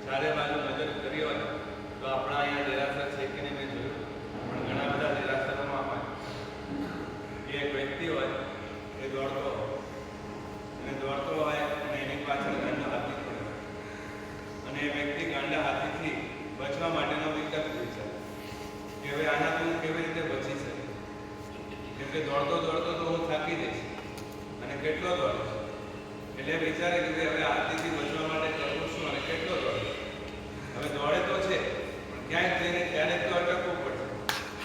ચારે બાજુ નજર કરી હોય તો આપણા અહીંયા દેરાસર છે કે નહીં મેં જોયું, પણ ઘણા બધા દેરાસરોમાં હોય એક વ્યક્તિ હોય એ દોડતો હોય અને એની પાછળ ગાંડા હાથી પડે અને એ વ્યક્તિ ગાંડા હાથીથી બચવા માટેનો વિકલ્પ વિચારે કે હવે આનાથી હું કેવી રીતે બચી શકું, કેમ કે દોડતો તો હું થાકી જઈશ અને કેટલો દોડીશ, એટલે વિચારે કે હવે હાથીથી બચવા માટે કરવું શું અને કેટલો દોડીશ. હવે દોડે તો છે પણ ક્યાંક જઈને ક્યારેક તો અટકવું પડશે,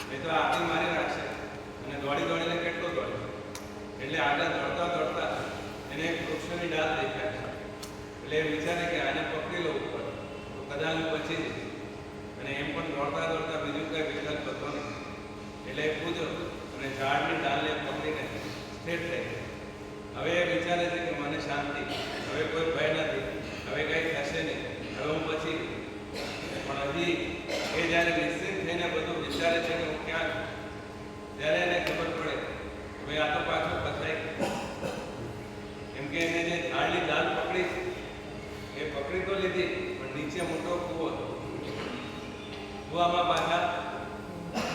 નહીં તો હાથી મારી નાખશે અને દોડીને કેટલો દોડે. એટલે આગળ દોડતા એને એક વૃક્ષની ડાળ દેખાય, એટલે એ વિચારે કે આને પકડી લઉં પડે તો કદાચ હું બચી જઈશ, અને એમ પણ દોડતા બીજું કંઈ વિકલ્પ હતો નહીં. એટલે એ પૂછ્યો અને ઝાડની ડાળને પકડીને સ્થિર થઈ ગઈ. હવે એ વિચારે છે કે મને શાંતિ, હવે કોઈ ભય નથી, હવે કંઈ થશે નહીં, હવે હું બચી ગઈ. પણ હજી એ જ્યારે નિશ્ચિત થઈને બધું વિચારે છે કે હું ક્યાં છું, ત્યારે એને ખબર પડે હવે આ તો પાછું ફસાઈ ગયું. કેમ કે એને જે ઝાડની ડાળ પકડી એ પકડી તો લીધી પણ નીચે મોટો કૂવો હતો. કૂવામાં પાછા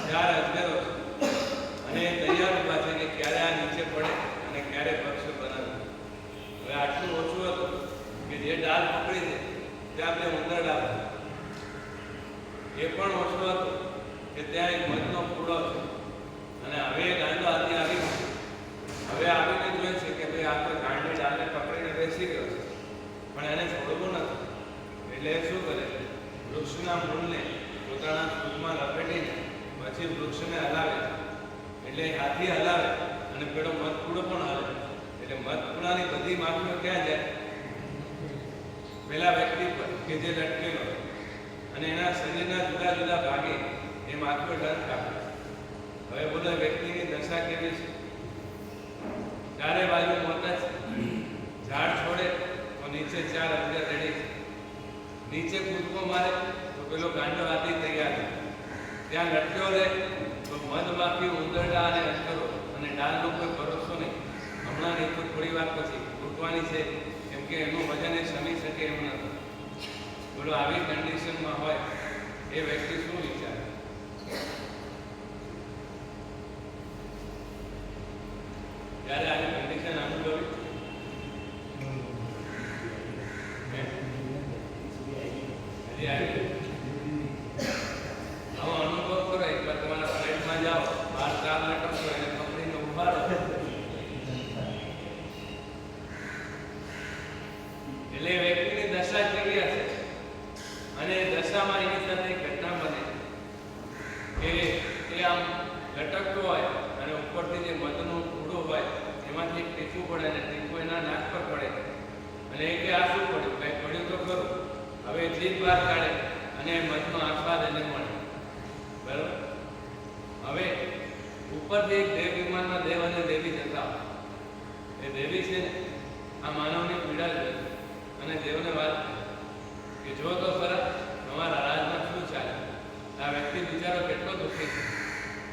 4 અજગરો છે અને એ તૈયાર ઉભા છે કે ક્યારે આ નીચે પડે અને ક્યારે પક્ષ બનાવે. હવે આટલું ઓછું હતું કે જે ડાળ પકડી છે ત્યાં 2 ઉંદરડા હતા. એ પણ ઓછું હતું કે ત્યાં એક મધનો પૂળો છે અને હવે એ ગાંડો હાથી આવી ગયો. હવે આવીને જોઈ છે કે ભાઈ આ તો ગાંડી ડાળને પકડીને બેસી ગયો છે, પણ એને છોડવું નથી. એટલે એ શું કરે, વૃક્ષના મૂળને પોતાના સૂરમાં લપેટીને પછી વૃક્ષને હલાવે. એટલે હાથી હલાવે અને પેલો મધપૂડો પણ હલાવે. એટલે મધપૂડાની બધી માખીઓ ક્યાં જાય, પેલા વ્યક્તિ પર કે જે લટકેલો અને એના શરીરના જુદા ભાગે એ માખીઓ ડંખ આપે. હવે બોલો વ્યક્તિની દશા કેવી છે, ચારે બાજુ મોટા છે, ઝાડ છોડે તો નીચે 4 અજગર રેડી છે, નીચે કૂદકો મારે તો પેલો ગાંડો હાથી તૈયાર છે, ત્યાં લટક્યો રહે તો મધમાખી, ઉંદરડા અને અજગરો અને ડાળનો કોઈ ભરોસો નહીં. હમણાં નહીં તો થોડી વાર પછી તૂટવાની છે, કેમ કે એનું વજન એ શમી શકે એમ નથી. બોલો આવી કન્ડિશનમાં હોય એ વ્યક્તિ શું વિચારે? ત્યારે આવી કન્ડિશન અનુભવી હજી આવી આવો અનુભવ કરો. એકવાર તમારા ફ્લેટમાં જાઓ, બહાર ચાર લટકશો એને પકડીને ઉભારો એટલે વ્યક્તિની દશા કેવી હશે. અને દશામાં એની સાથે એક ઘટના બને કે એ આમ લટકતો હોય અને ઉપરથી જે મધનું પૂડું હોય એમાંથી એક ટીપું પડે અને ટીપું એના નાક પર પડે અને એ કે આ શું પડ્યું, કંઈ પડ્યું તો ખરું. હવે જીભ બહાર કાઢે અને મધનો આસ્વાદ એને મળે. બરાબર. હવે ઉપરથી એક દેવ વિમાનમાં દેવ અને દેવી જતા હોય. એ દેવી છે ને આ માનવની પીડા જ અને દેવને વાત કે જો તો ખરા તમારા રાજમાં શું ચાલે. આ વ્યક્તિ બિચારો કેટલો દુઃખી છે,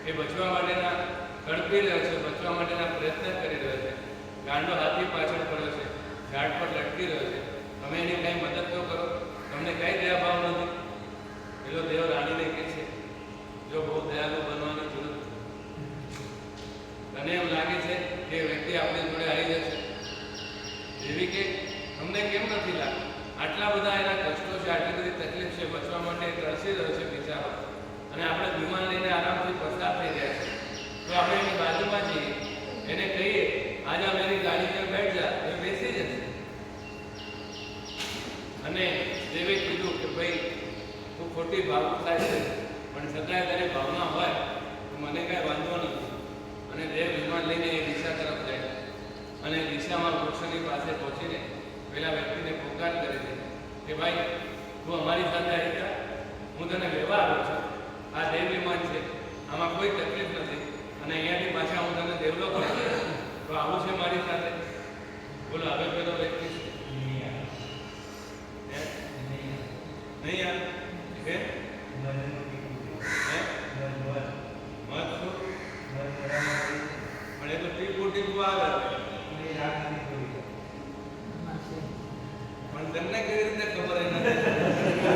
એ બચવા માટેના તડપી રહ્યો છે, બચવા માટેના પ્રયત્ન કરી રહ્યો છે. ગાંડો હાથી પાછળ પડ્યો છે, ઝાડ પર લટકી રહ્યો છે. તમે એની કંઈ મદદ તો કરો, તમને કંઈ દયા ભાવ નથી. પેલો દેવ રાણીને કહે છે જો બહુ દયાળુ બનવાની જરૂર તને એમ લાગે છે કે વ્યક્તિ આપણી જોડે આવી જશે. એવી કે તમને કેમ નથી લાગતું, આટલા બધા એના કષ્ટો છે, આટલી બધી તકલીફ છે, બચવા માટે તરસી રહ્યો છે બિચારો, અને આપણે વિમાન લઈને આરામથી પસાર થઈ રહ્યા છે. તો આપણે એની બાજુમાં જઈએ, એને કહીએ આજા મેરી ગાડી પર બેઠ જા, એ બેસી જશે. અને દેવે કીધું કે ભાઈ તું ખોટી ભાવના થાય છે, પણ છતાંય તારી ભાવના હોય તો મને કાંઈ વાંધો નથી. અને દેવ વિમાન લઈને એ દિશા તરફ જાય અને દિશામાં વૃક્ષની પાસે પહોંચીને પેલા વ્યક્તિને પોકાર કરે છે કે ભાઈ તું અમારી સાથે આવી જા, હું તને લેવા આવ્યો છું. આ દેવ વિમાન છે, આમાં કોઈ તકલીફ નથી અને અહીંયાથી પાછા હું તને દેવલો કરું તો આવું છે મારી સાથે. બોલો હવે પેલો વ્યક્તિ નહીં યાર કે પણ એ તો ટીપુ આવે પણ તમને કેવી રીતે ખબર નથી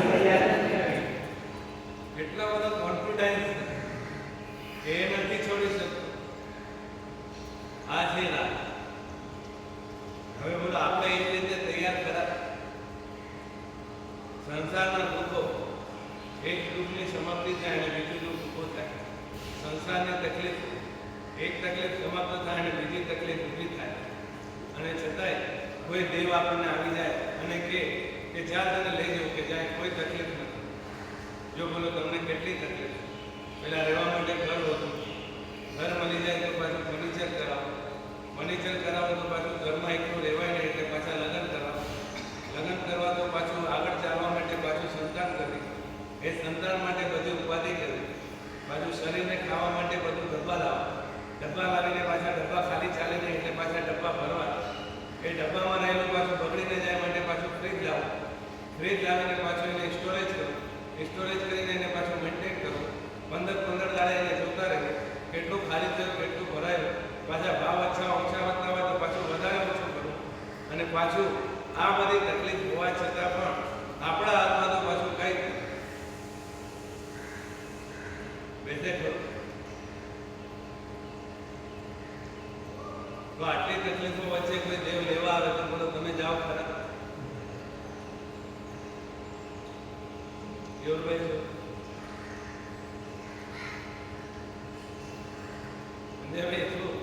સંસારના દુઃખો, એક દુઃખની સમાપ્તિ થાય અને બીજું દુઃખ ઊભું થાય. સંસારની તકલીફ, એક તકલીફ સમાપ્ત થાય અને બીજી તકલીફ ઊભી થાય. અને છતાંય કોઈ દેવ આપણને આવી જાય અને કે જ્યાં તને લઈ જવું, કે જ્યાં કોઈ તકલીફ નથી. જો બોલો તમને કેટલી તકલીફ. પેલા રહેવા માટે ઘર હોતું, ઘર મળી જાય તો પાછું ફર્નિચર કરાવો, ફર્નિચર કરાવો તો પાછું ઘરમાં એકલું રહેવાય નહીં એટલે પાછા લગ્ન કરાવો, લગ્ન કરવા તો પાછું આગળ ચાલવા માટે પાછું સંતાન કરવી, એ સંતાન માટે બધી ઉપાધિ કરવી, પાછું શરીરને ખાવા માટે બધું ડબ્બા લાવવા, ડબ્બા લાવીને પાછા ડબ્બા ખાલી ચાલે નહીં એટલે પાછા ડબ્બા ભરવા, એ ડબ્બામાં રહેલું પાછું બગડીને જાય માટે પાછું ફ્રીજ લાવો, ફ્રીજ લાવીને પાછું એને સ્ટોરેજ કરો, સ્ટોરેજ કરીને એને પાછું મેન્ટેન કરો, 15 દાડે એને જોતા રહે કેટલું ખાલી થયું, કેટલું ભરાયું, પાછા ભાવ ઓછા વધતા હોય તો પાછું વધારે ઓછું કરવું. અને પાછું આ બધી તકલીફ હોવા છતાં પણ આપણા હાથમાં તો પાછું કંઈ બેસે ખરું. તો આટલી તકલીફો વચ્ચે કોઈ દેવ લેવા આવે તો બોલો તમે જાઓ ખરા? યોરભાઈ છો સંજયભાઈ શું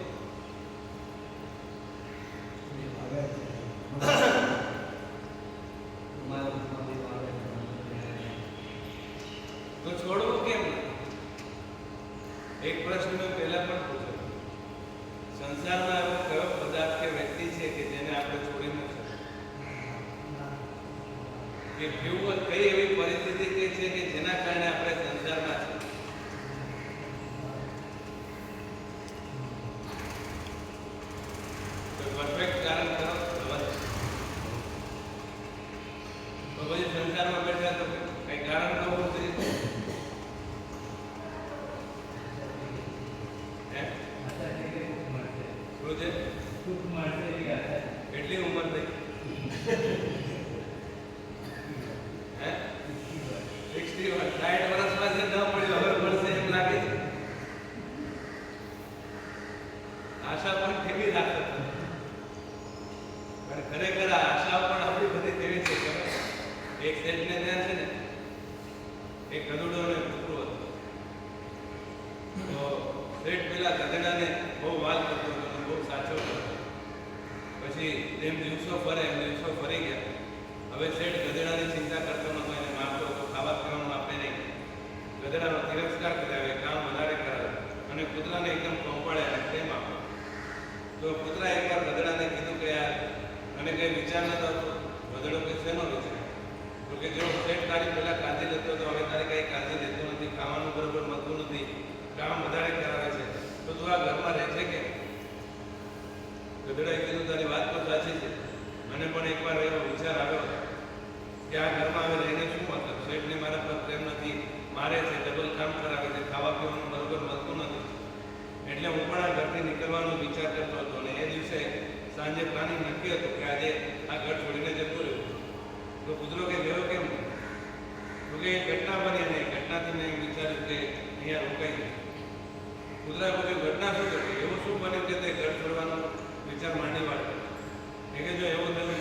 તો છોડવું કેમ? એક પ્રશ્ન મેં પહેલા પણ પૂછ્યો, સંસારમાં એવો કયો પદાર્થ કે વ્યક્તિ છે કે જેને આપણે છોડી ન શકીએ? કે કેવું કઈ એવી પરિસ્થિતિ કે છે કે જેના કારણે આપણે સંસારમાં છે? તો પરફેક્ટ કારણ કરો તો પછી સંસારમાં બેઠા તો કઈ કારણ તો હોવું જોઈએ. કેટલી ઉંમર થઈ? 61. 60 વર્ષમાં જે ન મળ્યું હવે મળશે એમ લાગે છે. આશા પણ કેવી રાખે, પણ ખરેખર આશા પણ આપણી બધી કેવી છે ખબર? એક શેઠને ત્યાં છે ને એક ગધેડો અને કૂતરો હતો. તો શેઠ પેલા ગધેડાને બહુ વાલ કરતો હતો, બહુ સાચવતો હતો. પછી જેમ દિવસો ફરી ગયા. હવે શેઠ ગધેડાની ચિંતા કરતો નતો, એને મારતો હતો, ખાવા પીવાનું આપે નહીં, ગધેડાનો તિરસ્કાર કરાવે, કામ વધારે કરાવે અને કૂતરાને એકદમ પંપાળે અને પ્રેમ આપે. તો કૂતરા એકવાર ગધેડાને કીધું કે યાર મને કંઈ વિચાર નતો આવતો. ગધેડો કે શેનો વિચાર? તો કે જો શેઠ તારી પહેલાં કાળજી લેતો હતો, હવે તારી કંઈ કાળજી લેતો નથી, ખાવાનું બરોબર મળતું નથી, કામ વધારે કરાવે છે, તો તું આ ઘરમાં રહે છે કે? ગધેડાએ કીધું તારી વાત તો સાચી છે, મને પણ એકવાર એવો વિચાર આવ્યો કે આ ઘરમાં હવે રહીને શું મતલબ? શેઠને મારા પર પ્રેમ નથી, મારે છે, ડબલ કામ કરાવે છે, ખાવા પીવાનું બરોબર મળતું નથી, એટલે હું પણ આ ઘરથી નીકળવાનો વિચાર કરતો હતો. અને એ દિવસે સાંજે પ્લાનિંગ નક્કી હતું કે આજે આ ઘર છોડીને જતો રહ્યો. તો કૂતરો કે ગયો કેમ? તો કે ઘટના બની અને ઘટનાથી મેં વિચાર્યું કે અહીંયા રોકાઈ ગયું. કૂતરા પૂછ્યું ઘટના શું કરી? એવું શું બન્યું કે તે ઘર છોડવાનો વિચાર માંડી વાળ્યો? કે જો એવું થયું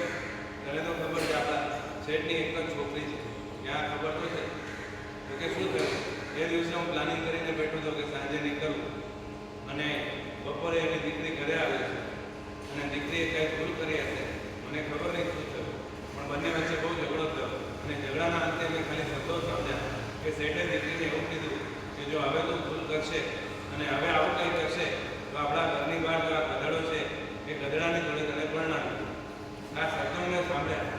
તને તો ખબર છે આપણા શેઠની એક જ છોકરી છે, ત્યાં ખબર તો છે. તો કે શું થયું? એ દિવસે હું પ્લાનિંગ કરીને બેઠો હતો કે સાંજે નીકળું અને બપોરે એની દીકરી ઘરે આવે છે અને દીકરીએ કંઈ ભૂલ કરી હશે, મને ખબર નહીં શું થયું, પણ બંને વચ્ચે બહુ ઝઘડો થયો. અને ઝઘડાના અંતે મેં ખાલી શબ્દો સમજ્યા કે શેઠે દીકરીને એવું કીધું કે જો હવે તું ભૂલ કરશે અને હવે આવું કંઈ કરશે તો આપણા ઘરની બહાર જો આ ગધેડો છે એ ગધેડાની જોડે તને પરણાવી. આ શબ્દો મેં સાંભળ્યા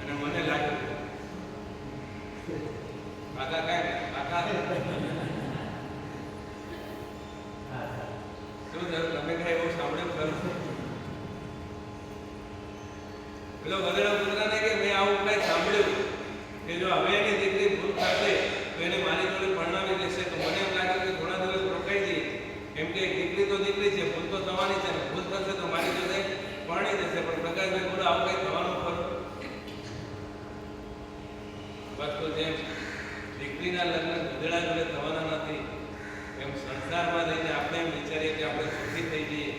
અને મને લાગ્યું કાકા કાંઈ કાકા શું થયું? તમે કાંઈ એવું સાંભળ્યું ખરું? પેલો ગધેડો કૂતરાને કે મેં આવું કંઈ સાંભળ્યું કે જો હવે એની દીકરી ભૂલ કરશે તો એને મારી જોડે પરણાવી દેશે. તો મને એમ લાગ્યું કે થોડા દિવસ રોકાઈ જઈએ, કેમ કે દીકરી તો દીકરી છે, ભૂલ તો થવાની છે, ભૂલ થશે તો મારી જોડે પરણી દેશે. પણ પ્રકાશભાઈ બોલો આવું કંઈ થવાનું ખરું? બસ તો જેમ દીકરીના લગ્ન ગધેડા જોડે થવાના નથી, એમ સંસારમાં રહીને આપણે એમ વિચારીએ કે આપણે સુખી થઈ જઈએ,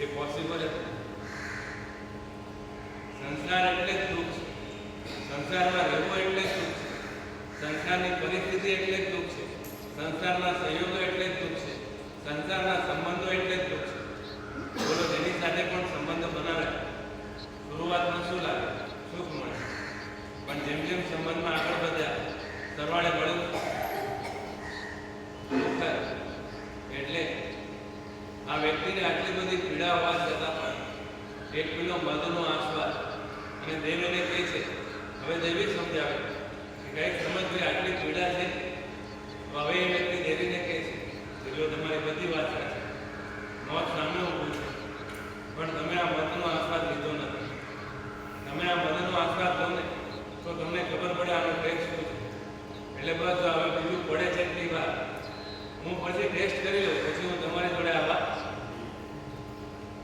એ પોસિબલ જ. સંસાર એટલે જ દુઃખ છે. સંસારમાં રહેવું એટલે જ દુઃખ છે, સંસારની પરિસ્થિતિ એટલે જ દુઃખ છે, સંસારના સંયોગો એટલે જ દુઃખ છે, સંસારના સંબંધો એટલે જ દુઃખ છે. બોલો, જેની સાથે પણ સંબંધ બનાવે શરૂઆતમાં શું લાગે? સુખ મળે. પણ જેમ જેમ સંબંધમાં આગળ વધ્યા સરવાળે મળ્યું દુઃખ થાય. એટલે આ વ્યક્તિને આટલી બધી પીડા હોવા છતાં પણ એક પેલો મધનો આસ્વાદ. અને દેવ એને કહે છે, હવે દેવી સમજાવે કે કંઈક સમજવી, આટલી પીડા છે. તો હવે એ વ્યક્તિ દેવીને કહે છે કે જો તમારી બધી વાત સાચી, મોત સામે ઊભું છે, પણ તમે આ મધનો આસ્વાદ લીધો નથી. તમે આ મધનો આસ્વાદ લો ને તો તમને ખબર પડે આનો ટેસ્ટ શું છે. એટલે બસ હવે બીજું પડે છે એટલી વાર, હું પછી ટેસ્ટ કરી લઉં, પછી હું તમારી જોડે આવવા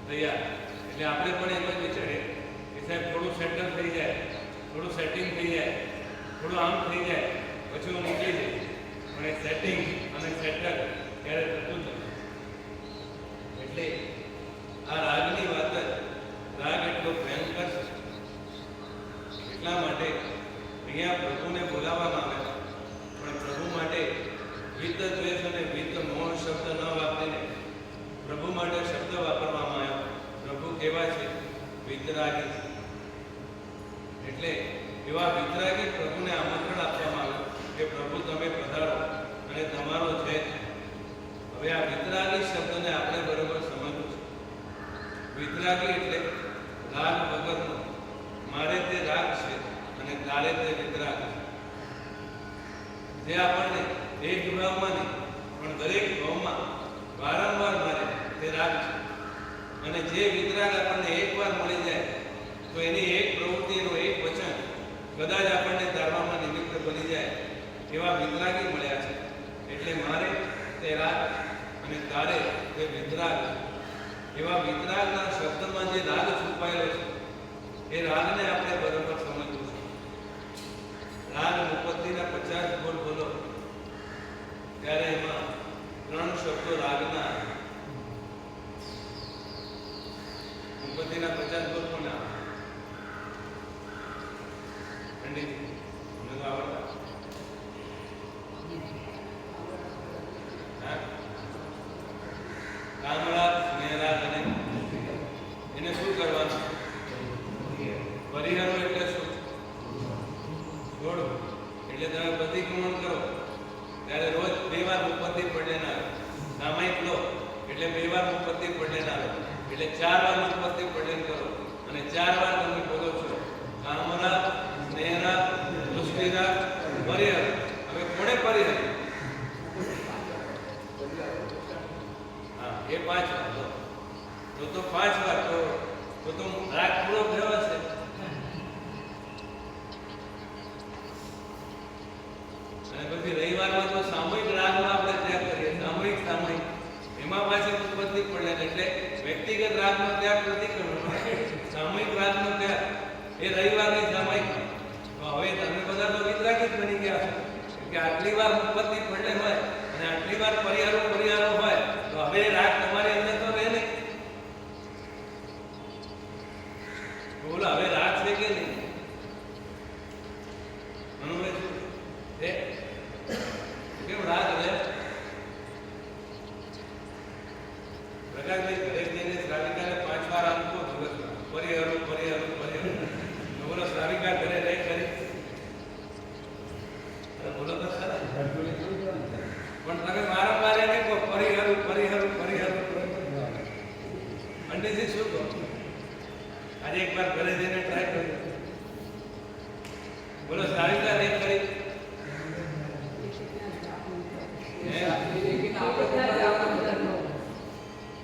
તૈયાર. એટલે આપણે પણ એમ જ વિચારીએ કે સાહેબ થોડું સેટલ થઈ જાય, થોડું સેટિંગ થઈ જાય, થોડું આમ થઈ જાય, પછી હું નીકળી જઈશ. પણ એ સેટિંગ અને સેટલ ક્યારે થતું જ નથી. એટલે આ રાગની વાત જ, રાગ એટલો ભયંકર છે. એટલા માટે અહીંયા પ્રભુને બોલાવવામાં આવે, પણ પ્રભુ માટે વિત દ્વેષ અને વિત મોહ શબ્દ ન વાપરીને પ્રભુ માટે શબ્દ વાપરવામાં આવ્યો. પ્રભુ કેવા છે? વિતરાગી છે. એટલે એવા વિતરાગી પ્રભુને આમંત્રણ આપવામાં આવ્યું કે પ્રભુ તમે પધારો અને તમારો છે. હવે આ વિતરાગી શબ્દને આપણે બરોબર સમજવું છે. વિતરાગી એટલે રાગ વગરનો. મારે તે રાગ છે અને તારે તે વિતરાગ છે. જે આપણને એક ભાવમાં નહીં પણ દરેક ભાવમાં વારંવાર મારે તે રાગ છે. અને જે વિતરાગ આપણને એકવાર મળી જાય તો એની એક પ્રવૃત્તિ, એનું એક વચન કદાચ આપણને તારવામાં નિમિત્ત બની જાય, એવા વિતરાગી મળ્યા છે. એટલે મારે તે રાગ અને તારે તે વિતરાગ. એવા વિતરાગના શબ્દમાં જે રાગ છુપાયેલો છે એ રાગને આપણે બરોબર સમજવું છે. રાગ મુપત્તિના 50 બોલ બોલો ત્યારે એમાં 3 શબ્દો રાગના. મુપત્તિના 50 બોલ કોને આવે? પંડિતજી, મને તો આવડતા. કામરાગ, સ્નેહરાગ અને એને શું કરવાનું? પરિહારો એટલે શું? જોડવું. એટલે તમે બધી ગુણ કરો ત્યારે રોજ 2 વાર મુપત્તિ પડેના આવે. સામાયિક લો એટલે 2 વાર મુપત્તિ પડેના આવે. એટલે 4 વાર મુપત્તિ પડેન કરો અને 4 વાર તમે બોલો છો કામરાગ, સ્નેહરાગ, દૃષ્ટિરાગ, પરિહાર. હવે કોણે પરિહાર? હા, એ 5 વાર તો 5 વાર તો રાગ પૂરો થયો છે. અને પછી રવિવારમાં તો સામૂહિક રાગનો આપણે ત્યાગ કરીએ. સામૂહિક એમાં પાછી ઉત્પત્તિ પડે. એટલે વ્યક્તિગત રાગનો ત્યાગ નથી કરવો, સામૂહિક રાગનો ત્યાગ એ રવિવારની સામૂહિક. તો હવે તમે બધા તો વિતરાગી જ બની ગયા છો કે આટલી વાર ઉત્પત્તિ પડે હોય અને આટલી વાર પરિહારો હોય તો હવે રાગ તમારી અંદર તો રહે નહીં. બોલો, હવે રાગ છે કે નહીં? અનુભવ છે કેમ રાગ રહે? પ્રકાશભાઈ ઘરે જઈને શ્રાવિકાને 5 વાર આપવો દિવસમાં. પરિહારો. બોલો, શ્રાવિકા ઘરે રહે ખરી? બોલો તો ખરા. પણ તમે વારંવાર એને કહો પરિહારો. પંડિતજી શું કહો? આજે એક વાર ઘરે જઈને ટ્રાય કર્યો. બોલો, શ્રાવિકા રહે ખરી?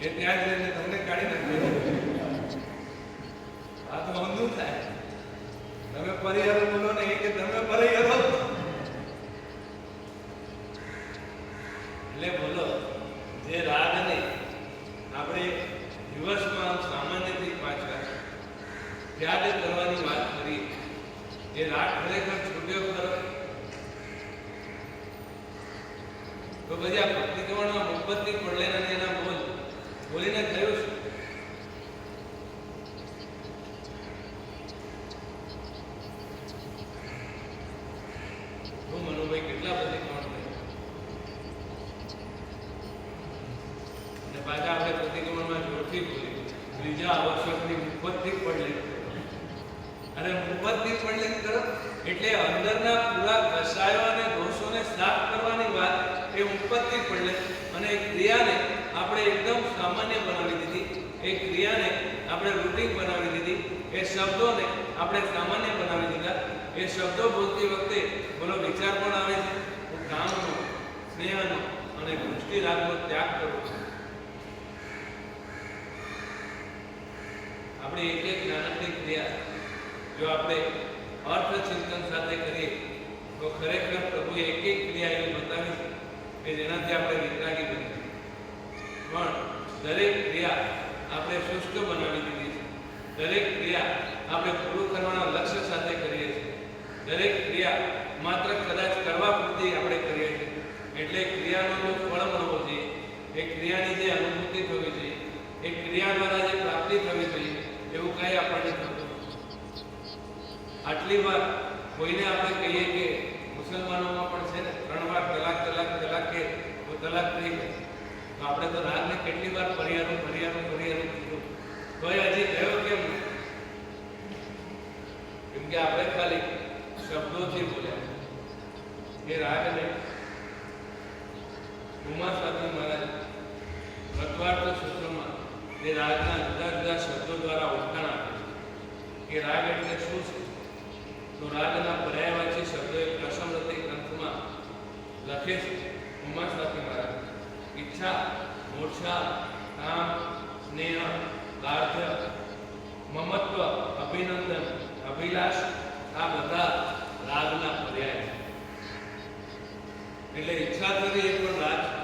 એ ત્યાં જ રહીને તમને કાઢી નાખે. આ તો ઊંધું થાય. તમે પરિહારો બોલો ને કે તમે પરિહારો. એટલે બોલો, જે રાગને આપણે દિવસમાં સામાન્યથી 5 વાર ત્યાગ કરવાની વાત કરી, એ રાગ ખરેખર છૂટ્યો ખરો? તો પછી આ ભક્તિ કવનમાં મુપત્તિ પડલે અને એના બોલીને થયું છે. કોઈ કેટલા પ્રતિક્રમણ કરે અને પાછા આપણે પ્રતિક્રમણમાં જોરથી બોલીએ ત્રીજા આવશ્યકની મુપત્તિ પડલી અને મુપત્તિ પડલી કરો એટલે અંદરના પૂરા કષાયો અને દોષોને સાફ કરવાની વાત એ મુપત્તિ પડલે અને એ ક્રિયાને આપણે એકદમ સામાન્ય બનાવી દીધી એ ક્રિયાને આપણે રૂટીન બનાવી દીધી એ શબ્દોને આપણે સામાન્ય બનાવી દીધા એ શબ્દો બોલતી વખતે બોલો વિચાર પણ આવે છે હું કામનો સ્નેહનો અને દૃષ્ટિ રાગનો ત્યાગ કરું છું આપણે એક એક નાનકડી ક્રિયા જો આપણે અર્થ ચિંતન સાથે કરીએ તો ખરેખર પ્રભુએ એક એક ક્રિયા એવી બતાવી છે કે જેનાથી આપણે વિતરાગી બનીએ પણ દરેક ક્રિયા આપણે શુષ્ક બનાવી દીધી છે દરેક ક્રિયા આપણે પૂરું કરવાના લક્ષ્ય સાથે કરીએ છીએ દરેક ક્રિયા માત્ર કદાચ કરવા પૂરતી આપણે કરીએ છીએ એટલે ક્રિયાનો જો ફળ મળવો જોઈએ એ ક્રિયાની જે અનુભૂતિ થવી જોઈએ એ ક્રિયા દ્વારા જે પ્રાપ્તિ થવી જોઈએ એવું કંઈ આપણને થતું આટલી વાર કોઈને આપણે કહીએ કે મુસલમાનોમાં પણ છે ને 3 વાર તલાક તલાક તલાક કે તો તલાક થઈ ગઈ તો આપણે તો રાગને કેટલી વાર પરિહારું કીધું તો એ હજી ગયો કેમ કે આપણે ખાલી શબ્દોથી બોલ્યા એ રાગને ઉમા સ્વામી મહારાજ તત્વાર્થ સૂત્રમાં એ રાગના જુદા જુદા શબ્દો દ્વારા ઓળખાણ આપે છે કે રાગ એટલે શું છે તો રાગના પર્યાયવાચી શબ્દો એક પ્રસમરતિ ગ્રંથમાં લખે છે ઉમા સ્વામી મહારાજ ઈચ્છા મૂર્છા કામ સ્નેહ લાર્ધ્ય મમત્વ અભિનંદન અભિલાષ આ બધા રાગના પર્યાય એટલે ઈચ્છા થવી એ પણ રાગ છે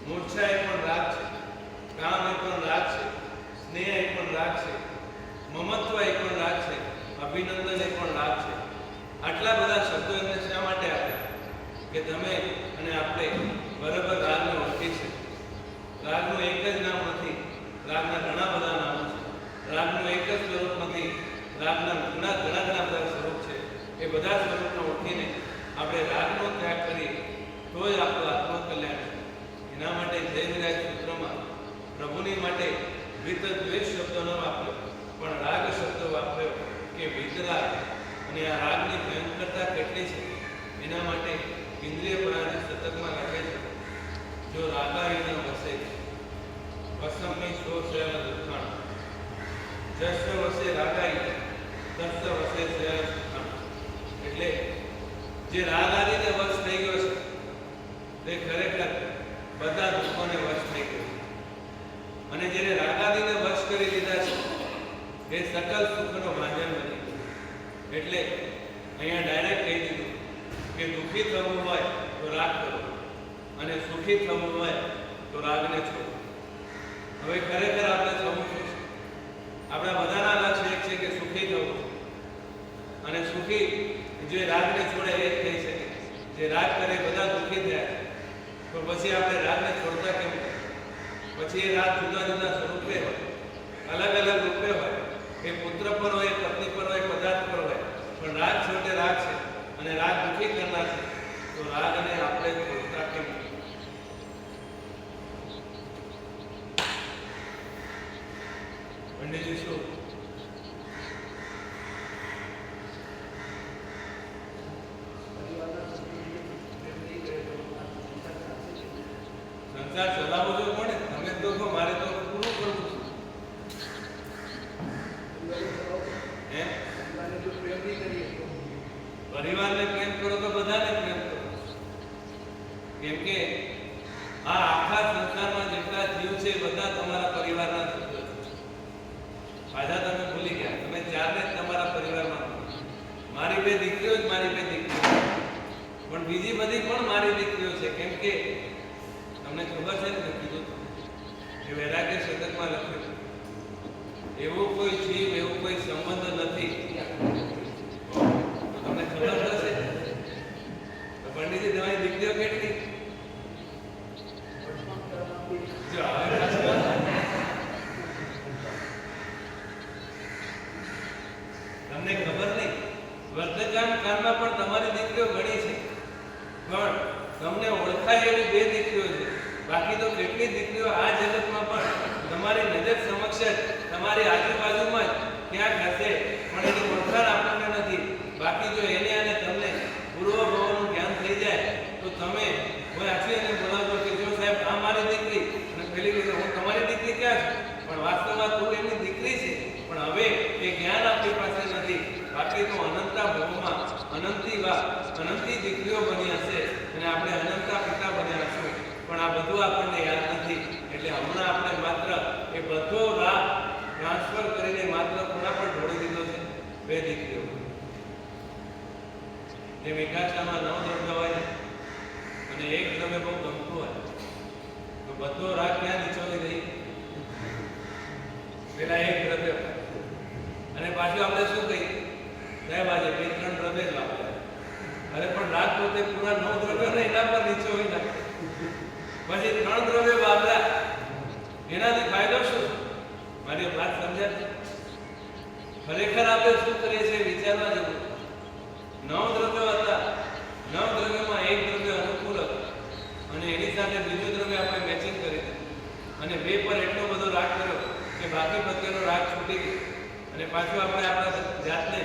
મૂર્છા એ પણ રાગ છે કામ એ પણ રાગ છે સ્નેહ એ પણ રાગ છે મમત્વ એ પણ રાગ છે અભિનંદન એ પણ રાગ છે આટલા બધા શબ્દો એમને શા માટે આપ્યા કે તમે અને આપણે બરાબર રાગને ઓળખી છે રાગનું એક જ નામ નથી રાગના ઘણા બધા નામો છે રાગનું એક જ સ્વરૂપ નથી રાગના ઘણા બધા સ્વરૂપ છે એ બધા સ્વરૂપને ઓળખીને આપણે રાગનો ત્યાગ કરીએ તો જ આપણું આત્મકલ્યાણ છે એના માટે જય વિરાજ સૂત્રમાં પ્રભુની માટે વિત દ્વેષ શબ્દો ન વાપર્યો પણ રાગ શબ્દ વાપર્યો કે વિતરાગ અને આ રાગની ભયંકરતા કેટલી છે એના માટે ઇન્દ્રિય પુરાણ શતકમાં લખે છે જો રાગાય ન વસે વસમની સો શયન દુખાણ જસ્ય વસે રાગાય તસ્ય વસે શયન દુખાણ એટલે જે રાગ આદિને વશ થઈ ગયો છે તે ખરેખર બધા દુઃખોને વશ થઈ ગયો અને જેને રાગાદિને વશ કરી લીધા છે એ સકલ સુખનો ભાજન બની ગયો એટલે અહીંયા ડાયરેક્ટ કહી દીધું કે દુઃખી થવું હોય તો રાગ કરો અને સુખી થવું હોય તો રાગને છોડો હવે ખરેખર આપણે થવું શું છે આપણા બધાના લક્ષ્ય એક છે કે સુખી થવું અને સુખી જે રાગને છોડે એ જ થઈ શકે જે રાગ કરે બધા દુઃખી થયા તો પછી આપણે રાગને છોડતા કેમ પછી એ રાગ જુદા જુદા સ્વરૂપે હોય અલગ અલગ રૂપે હોય એ પુત્ર પર હોય પત્ની પર હોય પદાર્થ પર હોય પણ રાગ છોટે રાગ છે અને રાગ દુઃખી કરનાર છે તો રાગને આપણે છોડતા કેમ પંડિતજી શું સંસાર ચલાવવો જો પડે તમે તો કહો મારે તો પૂરું કરવું છે પરિવારને પ્રેમ કરો તો બધાને પ્રેમ કરો કેમ કે આ આખા સંસારમાં જેટલા જીવ છે બધા તમારા પરિવારના સભ્યો છે પાછા તમે ભૂલી ગયા તમે ચારને જ તમારા પરિવારમાં મારી બે દીકરીઓ જ મારી બે દીકરીઓ પણ બીજી બધી પણ મારી દીકરીઓ છે કેમ કે તમને ખબર છે ને કીધું એ વૈરાગ્ય શતકમાં લખ્યું એવું કોઈ જીવ એવું કોઈ સંબંધ નથી તમને ખબર હશે તો પંડિતજી તમારી દીકરીઓ કેટલી તમને ખબર નહીં વર્તમાન કાળમાં પણ તમારી દીકરીઓ ઘણી છે પણ તમને ઓળખાય એવી 2 દીકરીઓ છે. બાકી તો કેટલી દીકરીઓ આ જગતમાં પણ તમારી નજર સમક્ષ જ તમારી આજુબાજુમાં જ ક્યાંક હશે, પણ એની ઓળખાણ આપણને નથી. બાકી જો એને અને તમને પૂર્વભાવનું જ્ઞાન થઈ જાય તો તમે કોઈ આખી એને બોલાવજો કે જો સાહેબ આ મારી દીકરી, અને પેલી કહેશે હું તમારી દીકરી ક્યાં છું, પણ વાસ્તવમાં તું એમની દીકરી છે. પણ હવે એ જ્ઞાન આપણી પાસે નથી. બાકી તો અનંતા ભવમાં અનંતી દીકરીઓ બની હશે અને આપણે અનંતા પિતા બન્યા હશું, પણ આ બધું આપણને યાદ નથી. એટલે હમણાં આપણે માત્ર એ બધો રાગ ટ્રાન્સફર કરીને માત્ર કોના પર ઢોળી દીધો છે? 2 દીકરીઓ. જે મેઘાશામાં 9 દ્રવ્ય હોય અને 1 દ્રવ્ય બહુ ગમતું હોય તો બધો રાગ ક્યાં નીચોવી દઈ? પેલા 1 દ્રવ્ય. અને પાછું આપણે શું કહીએ? સાહેબ આજે 2-3 દ્રવ્ય જ વાપર્યા. અરે પણ રાગ પોતે પૂરા 9 દ્રવ્યો એના પર નીચોવી નાખે. પછી 3 દ્રવ્ય વાપર્યા, એનાથી ફાયદો શું? મારી વાત સમજાય? ખરેખર આપણે શું કરીએ છીએ વિચારવા જેવું. 9 દ્રવ્યો હતા, 9 દ્રવ્યમાં 1 દ્રવ્ય અનુકૂળ હતું અને એની સાથે બીજું દ્રવ્ય આપણે મેચિંગ કરી દીધું અને 2 પર એટલો બધો રાગ કર્યો કે બાકી પ્રત્યેનો રાગ છૂટી ગયો. અને પાછું આપણે આપણા જાતને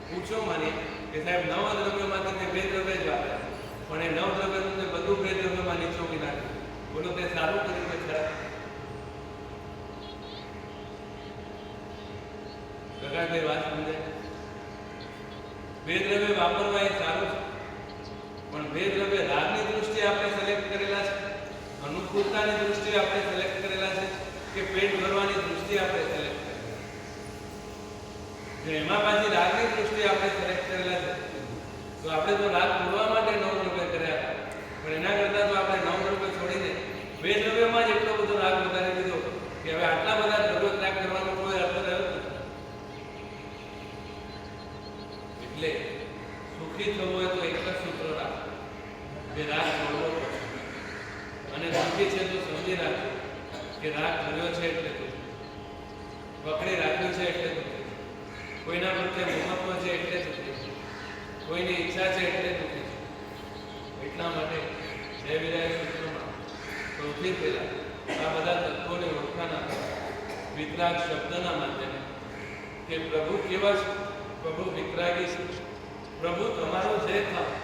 પૂછો માનીએ કે સાહેબ 9 દ્રવ્યમાંથી મેં 2 દ્રવ્ય જ વાપર્યા, પણ એ 9 દ્રવ્યનું તે બધું 2 દ્રવ્યમાં નીચોવી નાખ્યું. બોલો તે સારું કર્યું કે ખરાબ? કઈ વાત સમજાય? 2 દ્રવ્ય વાપરવા એ સારું છે, પણ 2 દ્રવ્ય રાગની દૃષ્ટિએ આપણે સિલેક્ટ કરેલા છે, અનુકૂળતાની દૃષ્ટિએ આપણે સિલેક્ટ કરેલા છે કે પેટ ભરવાની દૃષ્ટિએ આપણે સિલેક્ટ કરેલા છે? એમાં પાછી રાગની દૃષ્ટિએ આપણે સિલેક્ટ કરેલા છે તો આપણે તો રાગ પૂરવા માટે 9 દ્રવ્ય કર્યા, પણ એના કરતાં તો આપણે 9 દ્રવ્ય છોડીને 2 દ્રવ્યમાં જ એટલો બધો રાગ વધારી દીધો કે હવે આટલા બધા દ્રવ્યો ત્યાગ કરવાનો કોઈ અર્થ રહ્યો નથી. એટલે સુખી થવું હોય તો એક જ સૂત્ર રાખો કે રાગ છોડવો પડશે. અને સુખી છે તો સમજી રાખજો કે રાગ કર્યો છે એટલે પકડી રાખ્યું છે એટલે કોઈના પ્રત્યે મહત્વ છે એટલે કોઈની ઈચ્છા છે એટલે દુઃખી છે. એટલા માટે જય વિરાય સૂત્રમાં સૌથી પહેલા આ બધા તત્વોની ઓળખાણ આપે વિતરાગ શબ્દના માધ્યમે કે પ્રભુ કેવા છે, પ્રભુ વિતરાગી છે. પ્રભુ તમારો જય થાય,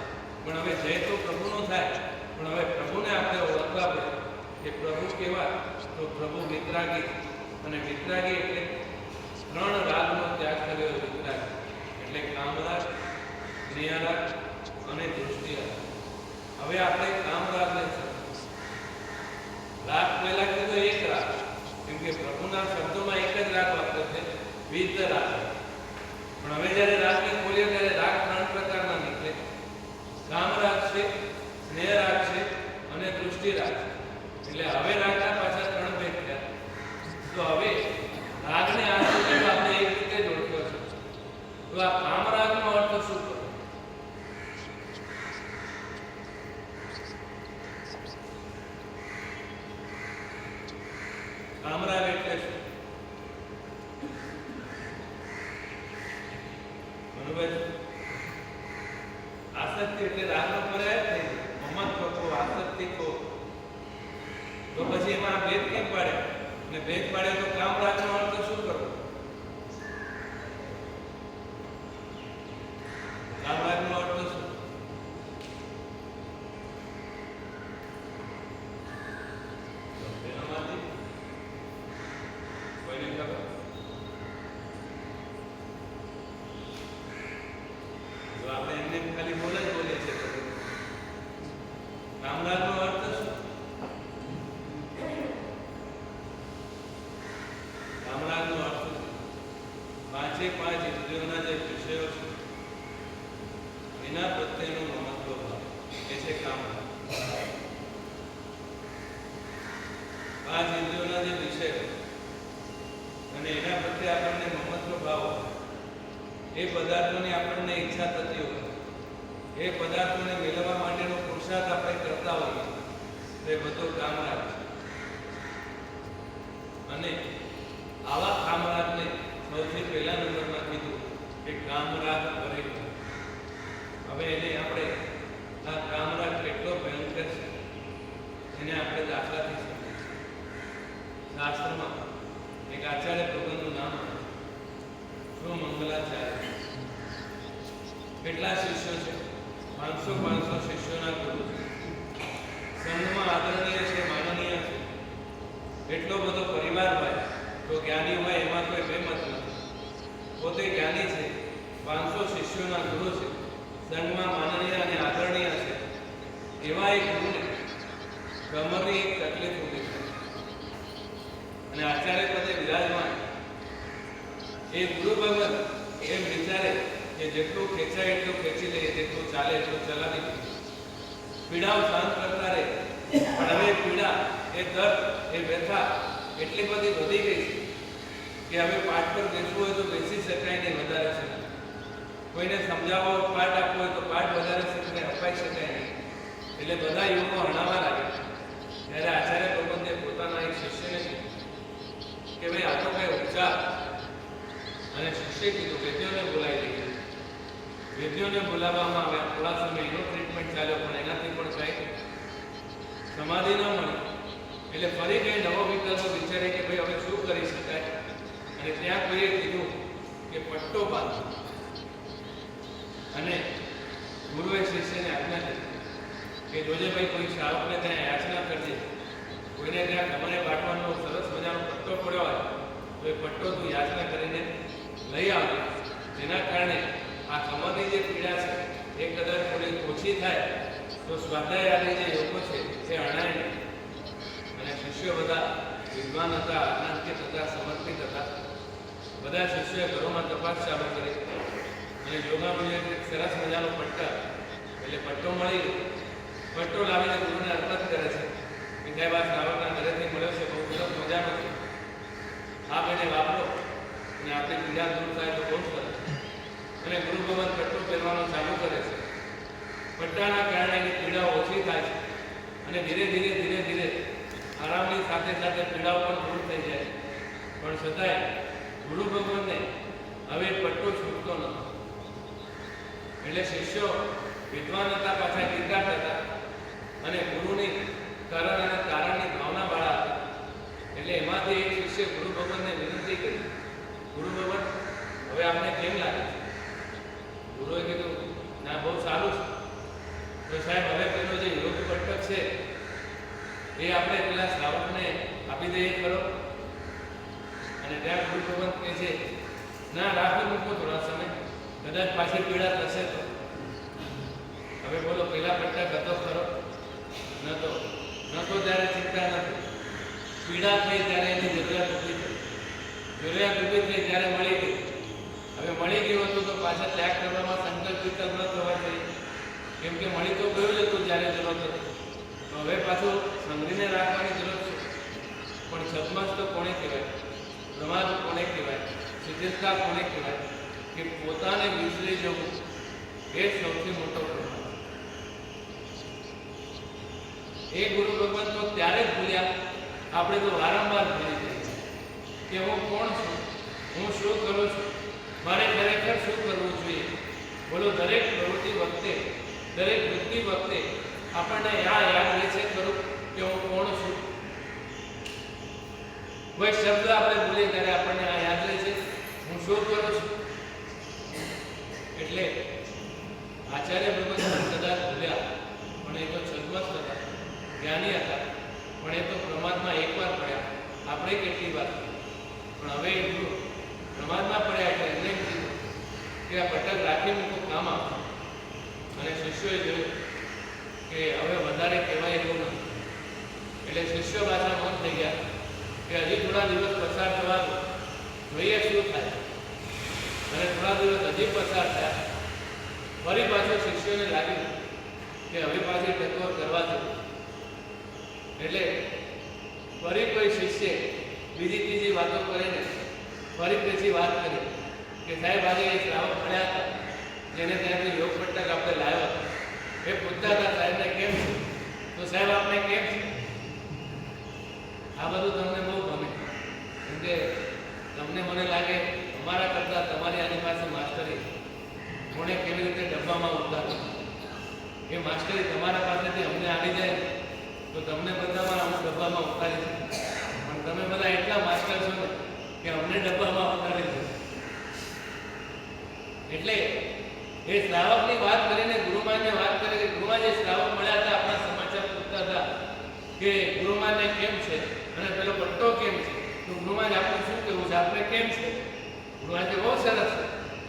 પણ હવે જય તો પ્રભુનો થાય, પણ હવે પ્રભુને આપણે ઓળખવા પડે કે પ્રભુ કેવા? તો પ્રભુ વિતરાગી. અને વિતરાગી એટલે 3 રાગનો ત્યાગ કર્યો. વિતરાગ એટલે કામરાગ, ક્રિયારાગ અને દૃષ્ટિરાગ. હવે આપણે કામરાગને રાગ પહેલા કીધો 1 રાગ, કેમ કે પ્રભુના શબ્દોમાં 1 જ રાગ વાપરે છે, વિતરાગ. પણ હવે જ્યારે રાગને ખોલીએ ત્યારે રાગ 3 પ્રકારના નીકળે. કામરાગ છે, સ્નેહરાગ છે અને દૃષ્ટિરાગ. એટલે હવે રાગના પાછા 3 ભેદ થયા. તો હવે રાગને આ સુધી આપણે એક રીતે જ ઓળખ્યો છે. તો આ કામરાગનો અર્થ શું થયો? કામરાગ એટલે શું? આસક્તિ એટલે રાગનો પર્યાય થઈ મમત્વ કો, આસક્તિ કો. તો પછી એમાં ભેદ કેમ પાડે? અને ભેદ પાડે તો કામ રાગનો અર્થ શું કરવો? કામ રાગનો અર્થ શું? એનામાંથી કોઈને ખબર? આપણે એમને ખાલી બોલે જ બોલીએ છીએ. કામરાગનો અર્થ શું? કામરાગનો અર્થ 5 ઇન્દ્રિયોના જે વિષયો છે એના પ્રત્યેનો મહત્વ ભાવ એ છે કામરાગ. 5 ઇન્દ્રિયોના જે વિષયો અને એના પ્રત્યે આપણને મહત્વ ભાવ, એ પદાર્થોની આપણને ઈચ્છા થતી હોય, એ પદાર્થોને મેળવવા માટેનો પુરુષાર્થ આપણે કરતા હોઈએ, તો એ બધો કામરાગ છે. અને આવા કામરાગને સૌથી પહેલા નંબરમાં કીધું કે કામરાગ કરે. હવે એને આપણે આ કામરાગ કેટલા શિષ્યો છે? 500 શિષ્યોના ગુરુ છે. સંઘમાં આદરણીય છે, માનનીય છે. એટલો બધો પરિવાર હોય તો જ્ઞાની હોય એમાં કોઈ બેમત નથી. પોતે જ્ઞાની છે, 500 શિષ્યોના ગુરુ છે, સંઘમાં માનનીય અને આદરણીય છે. એવા એક ગુરુને કમરની એક તકલીફ ઊભી થઈ અને આચાર્ય પદે વિરાજમાન એ ગુરુ ભગવત એમ વિચારે કે જેટલું ખેંચાય એટલું ખેંચી લે, જેટલું ચાલે એટલું ચલાવી લે, પીડાઓ શાંત કરતા રહે. પણ હવે પીડા, એ દર્દ, એ વ્યથા એટલી બધી વધી ગઈ છે કે હવે પાઠ પર બેસવું હોય તો બેસી શકાય નહીં, વધારે છે. કોઈને સમજાવવો, પાઠ આપવો હોય તો પાઠ વધારે શીખને અપાઈ શકાય નહીં. એટલે બધા યુવકો હણાવા લાગે. ત્યારે આચાર્ય ભગવંતે પોતાના એક શિષ્યને કીધું કે ભાઈ આ તો કઈ ઉપચાર. અને શિષ્ય કીધું વૈદ્યોને બોલાવી લઈએ. વૈદ્યોને બોલાવવામાં આવ્યા. થોડા સમય એનો ટ્રીટમેન્ટ ચાલ્યો, પણ એનાથી પણ કઈ સમાધિ ન મળી. એટલે ફરી કઈ નવો વિકલ્પ વિચારે કે ભાઈ હવે શું કરી શકાય. અને ત્યાં કોઈએ કીધું કે પટ્ટો બાંધો. અને ગુરુએ શિષ્યને આજ્ઞા કરી કે જોજે ભાઈ કોઈ શ્રાવકને ત્યાં યાચના કરજે, કોઈને ત્યાં કમરે બાંટવાનો સરસ મજાનો પટ્ટો પડ્યો હોય તો એ પટ્ટો તું યાચના કરીને લઈ આવજે. જેના કારણે આ કમરની જે પીડા છે એ કદાચ થોડી ઓછી થાય તો સ્વાધ્યાય આદિ જે યોગો છે એ અણાય નહીં. અને શિષ્યો બધા વિદ્વાન હતા, આજ્ઞાંકિત હતા, સમર્પિત હતા. બધા શિષ્યોએ ઘરોમાં તપાસ ચાલુ કરી અને યોગામુજે સરસ મજાનો પટ્ટા, એટલે પટ્ટો મળી ગયો. પટ્ટો લાવીને ગુરુને અર્પણ કરે છે કે સાહેબ આ શ્રાવકના ઘરેથી મળ્યો છે, બહુ સરસ મજાનો છે, આપ એને વાપરો અને આપણી પીડા દૂર થાય તો બહુ સરસ. અને ગુરુ ભગવાન પટ્ટો પહેરવાનું ચાલુ કરે છે. પટ્ટાના કારણે એની પીડાઓ ઓછી થાય છે અને ધીરે ધીરે આરામની સાથે સાથે પીડાઓ પણ દૂર થઈ જાય. પણ છતાંય ગુરુ ભગવાનને હવે પટ્ટો છૂટતો નથી. એટલે શિષ્યો વિદ્વાન હતા, પાછા ગીરગાટ હતા અને ગુરુની કારણ અને તારણની ભાવના વાળા હતા. એટલે એમાંથી એક શિષ્ય ગુરુ ભગવાનને વિનંતી કરી, ગુરુ ભગવાન હવે આપણે કેમ લાગે છે? ગુરુએ કીધું ના, બહુ સારું છે. તો સાહેબ હવે પેલો જે યોગ પટ્ટક છે એ આપણે પેલા શ્રાવકને આપી દઈએ ખરો? અને ત્યાં ગુરુ ભગવાન કહે છે ના, રાખી મૂકો થોડા સમય, કદાચ પાછી પીડા થશે તો. હવે બોલો, પેલા પટ્ટક હતો ખરો? નતો. ત્યારે ચિંતા નથી. પીડા થઈ ત્યારે એની જરૂરિયાત ઊભી થઈ. જરૂરિયાત ઊભી થઈ ત્યારે મળી ગઈ. હવે મળી ગયું હતું તો પાછા ત્યાગ કરવામાં સંકલ્પ વિકલ્પ ન થવા જોઈએ. કેમ કે મળી તો ગયું જ હતું જ્યારે જરૂરત હતી. તો હવે પાછું સંઘરીને રાખવાની જરૂર છે. પણ સદમાસ તો કોને કહેવાય? પ્રમાદ કોને કહેવાય? શિથિલતા કોને કહેવાય? કે પોતાને વિસરી જવું એ સૌથી મોટો પ્રમાદ. એ ગુરુ ભગવાન તો ત્યારે જ ભૂલ્યા, આપણે તો વારંવાર ભૂલી જઈએ કે હું કોણ છું, હું શું કરું છું, મારે ખરેખર શું કરવું જોઈએ. બોલો, દરેક પ્રવૃત્તિ વખતે, દરેક વૃત્તિ વખતે આપણને યાદ રહે છે ખરું કે હું કોણ છું? કોઈ શબ્દ આપણે ભૂલીએ ત્યારે આપણને આ યાદ રહે છે હું શું કરું છું? એટલે આચાર્ય ભગવાન કદાચ ભૂલ્યા, પણ એ તો સદવસ્ત હતા, જ્ઞાની હતા, પણ એ તો પ્રમાદમાં એકવાર પડ્યા. આપણે કેટલી વાર? પણ હવે એ પ્રમાદમાં પડ્યા એટલે એમને કીધું કે આ પટક રાખી મૂકો, કામ આપો. અને શિષ્યોએ જોયું કે હવે વધારે કહેવાય એવું નથી. એટલે શિષ્યો પાછા મન થઈ ગયા કે હજી થોડા દિવસ પસાર થવા દો, જોઈએ શું થાય. અને થોડા દિવસ હજી પસાર થયા. ફરી પાછું શિષ્યોને લાગ્યું કે હવે પાછી ટકોર કરવા દો. એટલે ફરી કોઈ શિષ્ય બીજી ત્રીજી વાતો કરીને ફરી પછી વાત કરી કે સાહેબ આજે એ શ્રાવક મળ્યા હતા જેને ત્યાંથી યોગ પટ્ટક આપણે લાવ્યો હતો. એ પૂછતા હતા સાહેબને કેમ છે? તો સાહેબ આપણે કેમ છે? આ બધું તમને બહુ ગમે. કેમ કે તમને મને લાગે અમારા કરતાં તમારી આની પાસે માસ્ટરી, કોણે કેવી રીતે ડબ્બામાં ઉતારે એ માસ્ટરી તમારા પાસેથી અમને આવી જાય તો તમને બધામાં અમુક ડબ્બામાં ઉતારી છે. પણ તમે બધા એટલા માસ્ટર છો ને કે અમને ડબ્બામાં ઉતારી છે. એટલે એ શ્રાવકની વાત કરીને ગુરુમાનને વાત કરી કે ગુરુમાં જે શ્રાવક મળ્યા હતા આપણા સમાચાર પૂછતા હતા કે ગુરુમાનને કેમ છે અને પેલો પટ્ટો કેમ છે, તો ગુરુમાન આપણે શું કહેવું છે, આપણે કેમ છે? ગુરુમાન કે બહુ સરસ છે.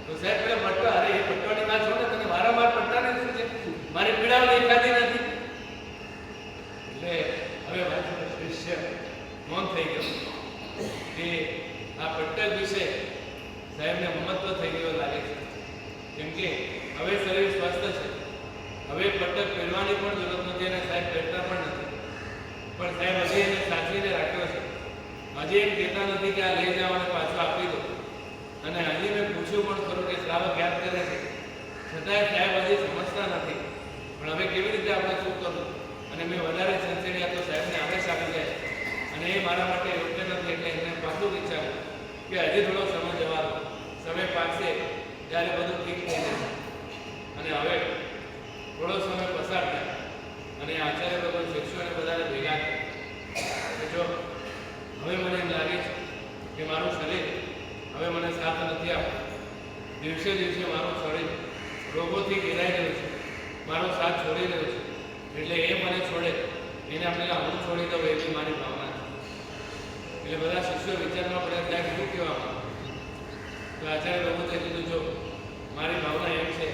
તો સાહેબ પેલો પટ્ટો, અરે એ પટ્ટોની વાત છોડો, તને વારંવાર પટ્ટાને શું છે, મારી પીડાઓ દેખાતી નથી. એટલે હવે મારો શિષ્ય મૌન થઈ ગયો કે આ પટ્ટક વિશે સાહેબને મહત્વ થઈ ગયો લાગે છે. કેમ કે હવે શરીર સ્વસ્થ છે, હવે પટ્ટક પહેરવાની પણ જરૂર નથી અને સાહેબ પહેરતા પણ નથી. પણ સાહેબ હજી એને સાચવીને રાખ્યો છે. હજી એમ કહેતા નથી કે આ લઈ જાઓ અને પાછો આપી દો. અને હજી મેં પૂછ્યું પણ ખરું કે શ્રાવક યાદ કરે છે, છતાંય સાહેબ હજી સમજતા નથી. પણ હવે કેવી રીતે આપણે શું કરવું? અને મેં વધારે સંચેડ્યા તો સાહેબને આવેશ આવી જાય અને એ મારા માટે યોગ્ય નથી. એટલે એમને પાછું વિચાર્યું કે હજી થોડો સમય જવા દો, સમય પાકશે ત્યારે બધું ઠીક થઈ જશે. અને હવે થોડો સમય પસાર થાય અને આચાર્ય ભગવાન શિષ્યોને બધાને ભેગા કરે. જો હવે મને એમ લાગે છે કે મારું શરીર હવે મને સાથ નથી આપતું. દિવસે દિવસે મારું શરીર રોગોથી ઘેરાઈ રહ્યું છે, મારો સાથ છોડી રહ્યો છે. એટલે એ મને છોડે એને પહેલાં હું છોડી દઉં એવી મારી ભાવના છે. એટલે બધા શિષ્યો વિચારમાં પડ્યા, સાહેબ શું કહેવા માંગો? તો આચાર્ય ભગવતે કીધું, જો મારી ભાવના એમ છે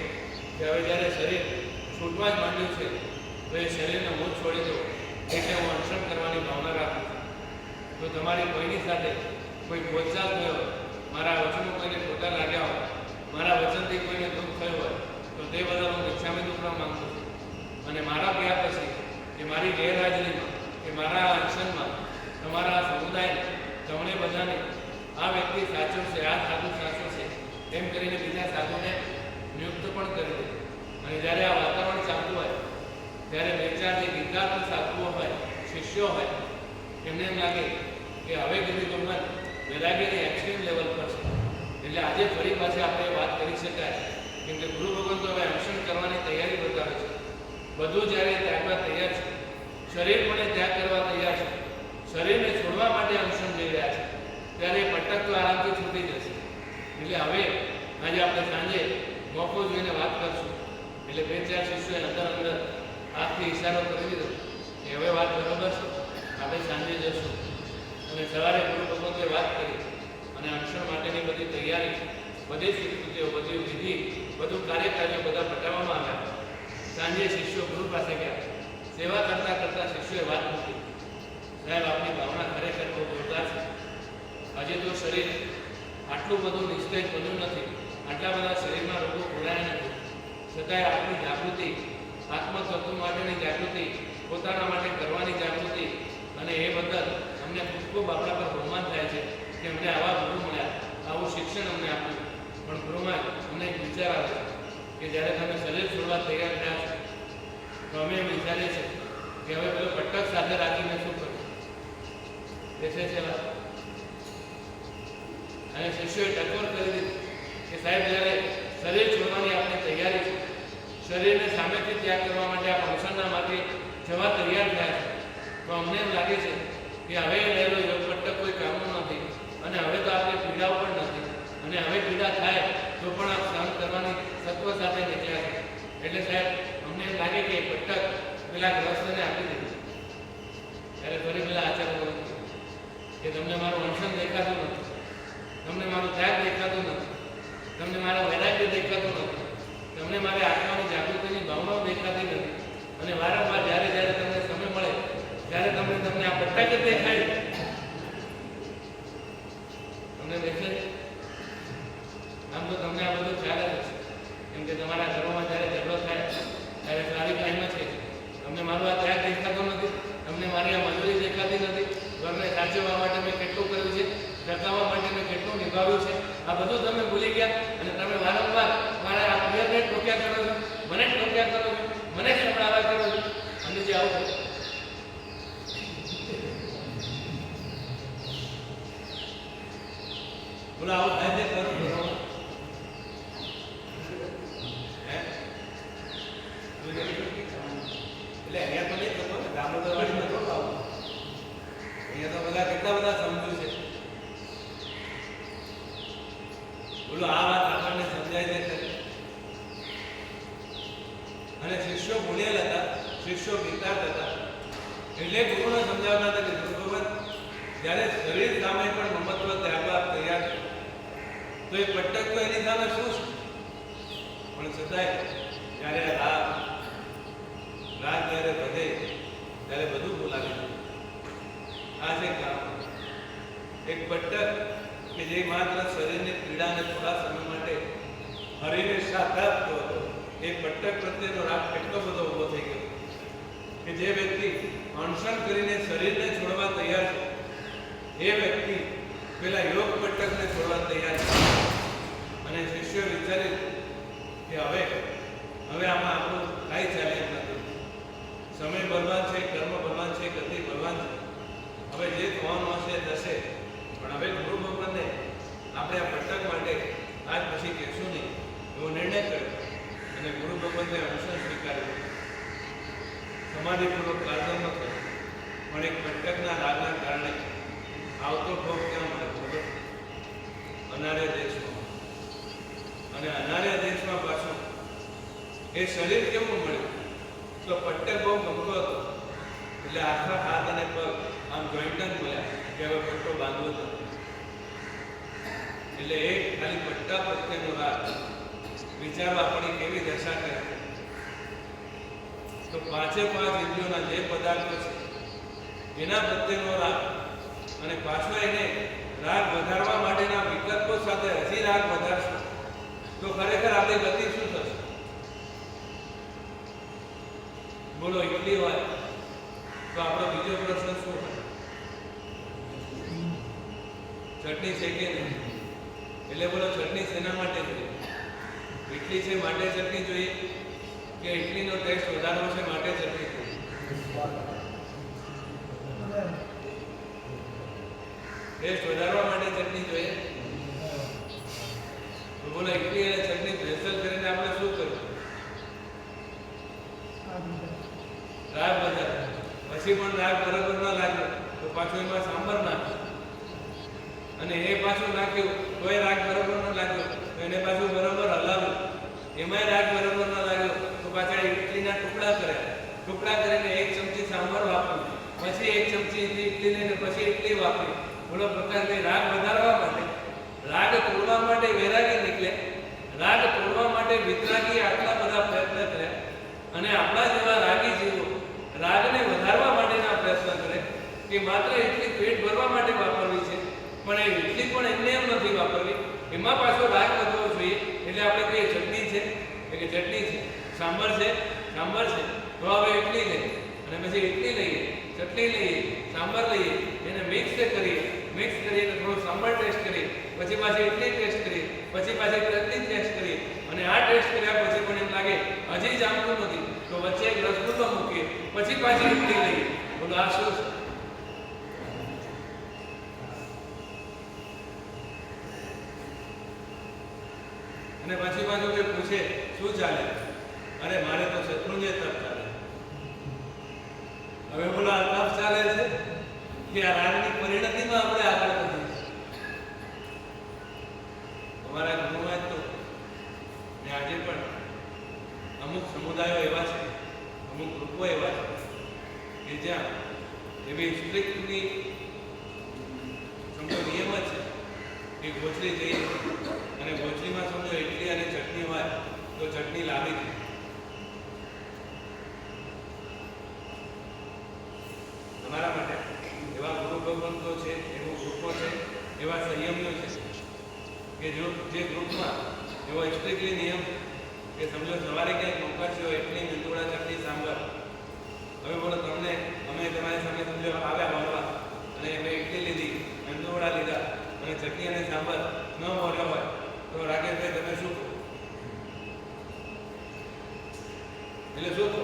કે હવે જ્યારે શરીર છૂટવા જ માંડ્યું છે તો એ શરીરને હું જ છોડી દઉં. એટલે હું અનશન કરવાની ભાવના રાખું છું. તો તમારી કોઈની સાથે કોઈ બોલચાલ થયો, મારા વચનો કોઈને ખોટા લાગ્યા હોય, મારા વચનથી કોઈને દુઃખ થયું હોય, તો તે બધા હું મિચ્છામી દુઃખવા માંગુ છું. અને મારા ગયા પછી કે મારી ગેરહાજરીમાં કે મારા અનશનમાં તમારા સમુદાયને તમને બધાને આ વ્યક્તિ સાચો છે, આ સાધુ સાચો છે એમ કરીને બીજા સાધુને નિયુક્ત પણ કરી દે. અને જ્યારે આ વાતાવરણ ચાલતું હોય ત્યારે બે ચાર જે ગીતાર્થ સાધુઓ હોય, શિષ્યો હોય, એમને એમ લાગે કે હવે કીધું ભગવાન વૈરાગ્યની એક્સ્ટ્રીમ લેવલ પર છે. એટલે આજે ફરી પાછી આપણે વાત કરી શકાય. કેમ કે ગુરુ ભગવાન તો હવે અનશન કરવાની તૈયારી બતાવે છે. બધું જ્યારે ત્યાગવા તૈયાર છે, શરીર પણ ત્યાગ કરવા તૈયાર છે, શરીરને છોડવા માટે અનશન જઈ રહ્યા છે, ત્યારે પટક તો આરામથી છૂટી જશે. એટલે હવે આજે આપણે સાંજે મોકો જોઈને વાત કરશું. એટલે બે ચાર શિષ્યોએ અંદર હાથથી ઇશારો કરી દીધો કે હવે વાત બરોબર છે, આપણે સાંજે જશું. અને સવારે ગુરુ ભગવંતે વાત કરી અને અનશન માટેની બધી તૈયારી, બધી સ્વીકૃતિઓ, બધી વિધિ, બધું કાર્યકારીઓ બધા પટાવવામાં આવ્યા. સાંજે શિષ્યો ગુરુ પાસે ગયા. સેવા કરતા કરતા શિષ્યોએ વાત મૂકી, સાહેબ આપની ભાવના ખરેખર બહુ જોરદાર છે. હજી તો શરીર આટલું બધું નિસ્તેજ બન્યું નથી, આટલા બધા શરીરમાં રોગો ખોલાયા નથી, છતાંય આપની જાગૃતિ, આત્મતત્વ માટેની જાગૃતિ, પોતાના માટે કરવાની જાગૃતિ, અને એ બદલ અમને ખૂબ ખૂબ આપણા પર બહુમાન થાય છે કે અમને આવા ગુરુ મળ્યા, આવું શિક્ષણ અમને આપ્યું. પણ ગુરુમાં અમને એક વિચાર આવે છે કે જ્યારે તમે શરીર છોડવા તૈયાર થયા છો તો અમે એમ વિચારીએ છીએ કે હવે પેલો પટક સાથે રાખીને શું કરવું? બેસે છે વાત. અને શિષ્યોએ ટકોર કરી દીધી કે સાહેબ જ્યારે શરીર છોડવાની આપણી તૈયારી છે, શરીરને સામેથી ત્યાગ કરવા માટે આ અવસરના માટે જવા તૈયાર થયા છે, તો અમને એમ લાગે છે કે હવે રહેલો યોગ પટ્ટક કોઈ કામનું નથી અને હવે તો આપણી પીડાઓ પણ નથી. અને હવે પીડા થાય તો પણ આપ સહન કરવાની સત્વ સાથે નીકળ્યા છે. એટલે સાહેબ અમને એમ લાગે કે પટ્ટક પેલા ગ્રસ્તને આપી દીધું. ત્યારે ફરી પેલા આચાર્ય બોલું કે તમને મારું અનશન દેખાતું નથી, તમને મારો ત્યાગ દેખાતો નથી, તમને મારા વૈરાગ્ય દેખાતું નથી, તમને મારી આત્માની જાગૃતિની ભાવનાઓ દેખાતી નથી. અને વારંવાર જ્યારે જ્યારે તમને સમય મળે ત્યારે તમને આ પટ્ટક જ દેખાય. તમને દેખાય? આમ તો તમને આ બધું ખ્યાલ જ છે. કેમ કે તમારા ઘરોમાં જ્યારે ઝઘડો થાય ત્યારે સારી ટાઈમમાં છે, તમને મારો આ ત્યાગ દેખાતો નથી, તમને મારી આ મજૂરી દેખાતી નથી, ઘરને સાચવવા માટે મેં કેટલું કર્યું છે, ટકાવવા માટે મેં કેટલું નિભાવ્યું છે, આ બધું તમે ભૂલી ગયા અને તમે વારંવાર મારા આ પિયરને ટોક્યા કરો છો, મને ટોક્યા કરો છો, મને સંભળાવા કરો છો. અને જે આવું બોલો આવું થાય છે ખરું? એટલે અહીંયા તો નહીં થતો ને, દામોદરવાડીમાં તો આવું. અહીંયા તો બધા કેટલા બધા સમજુ છે. બોલો આ વાત આપણને સમજાય છે ખરી? અને શિષ્યો ભૂલેલ હતા, શિષ્યો પિતા હતા. એટલે ગુરુને સમજાવતા હતા કે ગુરુ ભગવાન, જ્યારે શરીર સામે પણ મમત્વ ત્યાગવા તૈયાર છે, તો એ પટક તો એની સામે શું છે? પણ છતાંય જ્યારે રાગ જ્યારે વધે ત્યારે બધું બોલાવી દે. આ છે કામ. એક પટક કે જે માત્ર શરીરની પીડાને થોડા સમય માટે હરીને સાથ આપતો હતો, એ પટક પ્રત્યેનો રાગ એટલો બધો ઊભો થઈ ગયો કે જે વ્યક્તિ અણસણ કરીને શરીરને છોડવા તૈયાર છે, એ વ્યક્તિ પેલા યોગ પટકને છોડવા તૈયાર છે. અને શિષ્યો વિચારે કે હવે આમાં આપણું કાંઈ ચાલે એમ નથી. સમય બલવાન છે, કર્મ બલવાન છે, ગતિ બલવાન છે. હવે જે થવાનું હશે થશે. પણ હવે ગુરુ ભગવાનને આપણે આ પટક માટે આજ પછી કહેશું નહીં એવો નિર્ણય કર્યો અને ગુરુ ભગવાનને અણસર સ્વીકાર્યું. સમાધિપૂર્વક પ્રાર્થના થયો. પણ એક પટકના રાગના કારણે આવતો ભોગ ક્યાં મળે? ખબર? અનાર્ય દેશમાં. અને અનાર્ય દેશમાં પાછું એ શરીર કેવું મળ્યું? તો પટ્ટક બહુ ગમતો હતો, એટલે આખા હાથ અને પગ આમ જોઈન્ટ જ મળ્યા કે હવે પટ્ટો બાંધવો જ નથી. એટલે એક ખાલી પટ્ટા પ્રત્યેનો રાગ વિચારો આપણી કેવી દશા કરે. તો પાંચે પાંચ ઇન્દ્રિયોના જે પદાર્થો છે એના પ્રત્યેનો રાગ, અને પાછો એને રાગ વધારવા માટેના વિકલ્પો સાથે હજી રાગ વધારશો તો ખરેખર આપણી ગતિ શું થશે? બોલો, એટલી હોય તો આપણો બીજો પ્રશ્ન શું હોય? ચટણી છે કે નહીં? એટલે બોલો, ચટણી શેના માટે જોઈએ? ઇડલી છે માટે ચટણી જોઈએ કે ઇડલીનો ટેસ્ટ વધારવો છે માટે ચટણી જોઈએ? ટેસ્ટ વધારવા માટે ચટણી જોઈએ. તો બોલો, ઇડલી અને ચટણી ભેસલ કરીને આપણે શું કર્યું? રાગ વધારે. પછી પણ રાગ બરાબર ન લાગ્યો તો પાછું એમાં સાંભર નાખ્યું, અને એ પાછું નાખ્યું તોય રાગ બરાબર ન લાગ્યો તો એને પાછું બરાબર હલાવ્યું, એમાંય રાગ બરાબર ન લાગ્યો તો પાછા ઇડલીના ટુકડા કર્યા. ટુકડા કરીને એક ચમચી સાંભર વાપર્યું, પછી એક ચમચી ઇડલી લઈને પછી ઇડલી વાપરી. બોલો, પ્રકારની રાગ વધારવા માટે, રાગ તોડવા માટે વૈરાગી નીકળે, રાગ તોડવા માટે વિતરાગી આટલા બધા પ્રયત્ન કર્યા. અને આપણા જેવા રાગી જીવો રાગને વધારવા માટેના પ્રયત્ન કરે કે માત્ર એટલી પેટ ભરવા માટે વાપરવી છે, પણ એ એટલી પણ એમને એમ નથી વાપરવી, એમાં પાછો રાગ વધવો જોઈએ. એટલે આપણે કહીએ ચટણી છે કે ચટણી છે, સાંભર છે સાંભર છે, તો હવે ઇડલી લઈએ અને પછી ઇડલી લઈએ, ચટણી લઈએ, સાંભર લઈએ, એને મિક્સ કરીએ તો થોડો સાંભર ટેસ્ટ કરીએ, પછી પાછી ઇડલી ટેસ્ટ કરીએ, પછી પાછી ચટણી ટેસ્ટ કરીએ, અને આ ટેસ્ટ કર્યા પછી પણ એમ લાગે હજી જામતું નથી તો વચ્ચે એક રસગુલ્લો મૂકીએ, પછી પાછી ઇડલી લઈએ. બોલો, આ શું છે? અને પછી પાછું કોઈ પૂછે શું ચાલે? અરે મારે તો શત્રુંજય તપ ચાલે. હવે બોલો, આ તપ ચાલે છે કે આ રાગની પરિણતિમાં આપણે આગળ વધીએ? અમારા ગુરુમાં તો ને આજે પણ અમુક સમુદાયો એવા છે, અમુક ગ્રુપો એવા છે કે જ્યાં એવી સ્ટ્રિક્ટલી સમજો નિયમ જ છે કે ગોચરી જઈએ અને ગોચરીમાં સમજો ઇડલી અને ચટણી હોય તો ચટણી લાવી દે. તમારા માટે એવા ગુરુ ભગવંતો છે, એવો ગ્રુપો છે, એવા સંયમીઓ છે કે જે ગ્રુપમાં એવો સ્ટ્રિક્ટલી નિયમ કે સમજો સવારે ક્યાંક મોકલશો ઇડલી, મેંદુવડા, ચટણી, સાંભર. હવે બોલો, તમને અમે તમારી સામે સમજો આવ્યા મળવા અને મેં ઇડલી લીધી, મેંદુવડા લીધા અને ચટણી અને સાંભર ન મળ્યો હોય તો રાકેશભાઈ તમે શું કહો? એટલે શું કહો?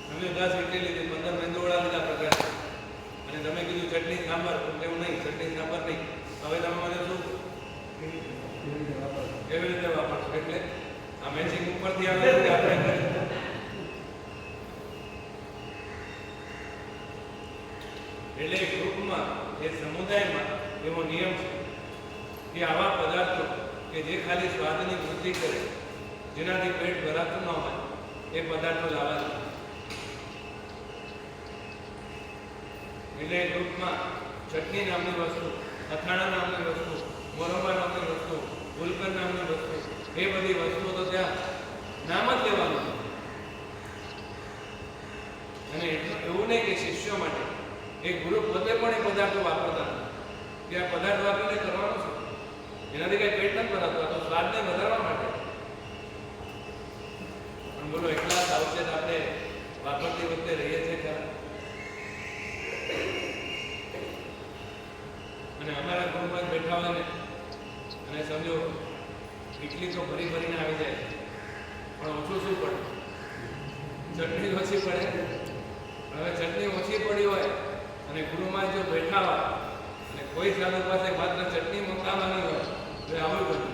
તમે 10 ઇડલી લીધી, 15 મેંદુવડા લીધા પ્રકાર, અને તમે કીધું ચટણી સાંભર, તો એવું નહીં, ચટણી સાંભર નહીં. હવે તમે મને શું કેવી રીતે વાપરશો? એટલે આ મેચિંગ ઉપરથી આવે છે આપણે કરીએ. એટલે ગ્રુપમાં, એ સમુદાયમાં એવો નિયમ છે કે આવા પદાર્થો કે જે ખાલી સ્વાદની વૃદ્ધિ કરે જેનાથી પેટ ભરાતું ન હોય એ પદાર્થો લાવવાના. એટલે ગ્રુપમાં ચટણી નામની વસ્તુ, અથાણા નામની વસ્તુ, મોરંબા નામની વસ્તુ, ગુલકંદ નામની વસ્તુ, એ બધી વસ્તુઓ તો ત્યાં નામ જ લેવાનું. અને એવું નહીં કે શિષ્યો માટે, એ ગુરુ પોતે પણ એ પદાર્થો વાપરતા કે આ પદાર્થ વાપરીને કરવાનું છે, એનાથી કઈ પેટ નથી ભરાતું, આ તો સ્વાદને વધારવા માટે. પણ બોલો એટલા સાવચેત આપણે વાપરતી વખતે રહીએ છીએ ખરા? અને અમારા ગ્રુપમાં બેઠા હોય ને, અને સમજો ઇડલી તો ભરી ભરીને આવી જાય, પણ ઓછું શું પડે? ચટણી ઓછી પડે. હવે ચટણી ઓછી પડી હોય અને ગુરુમાં જો બેઠા હોય અને કોઈ સાધુ પાસે માત્ર ચટણી મંગાવવાની હોય તો આવું બધું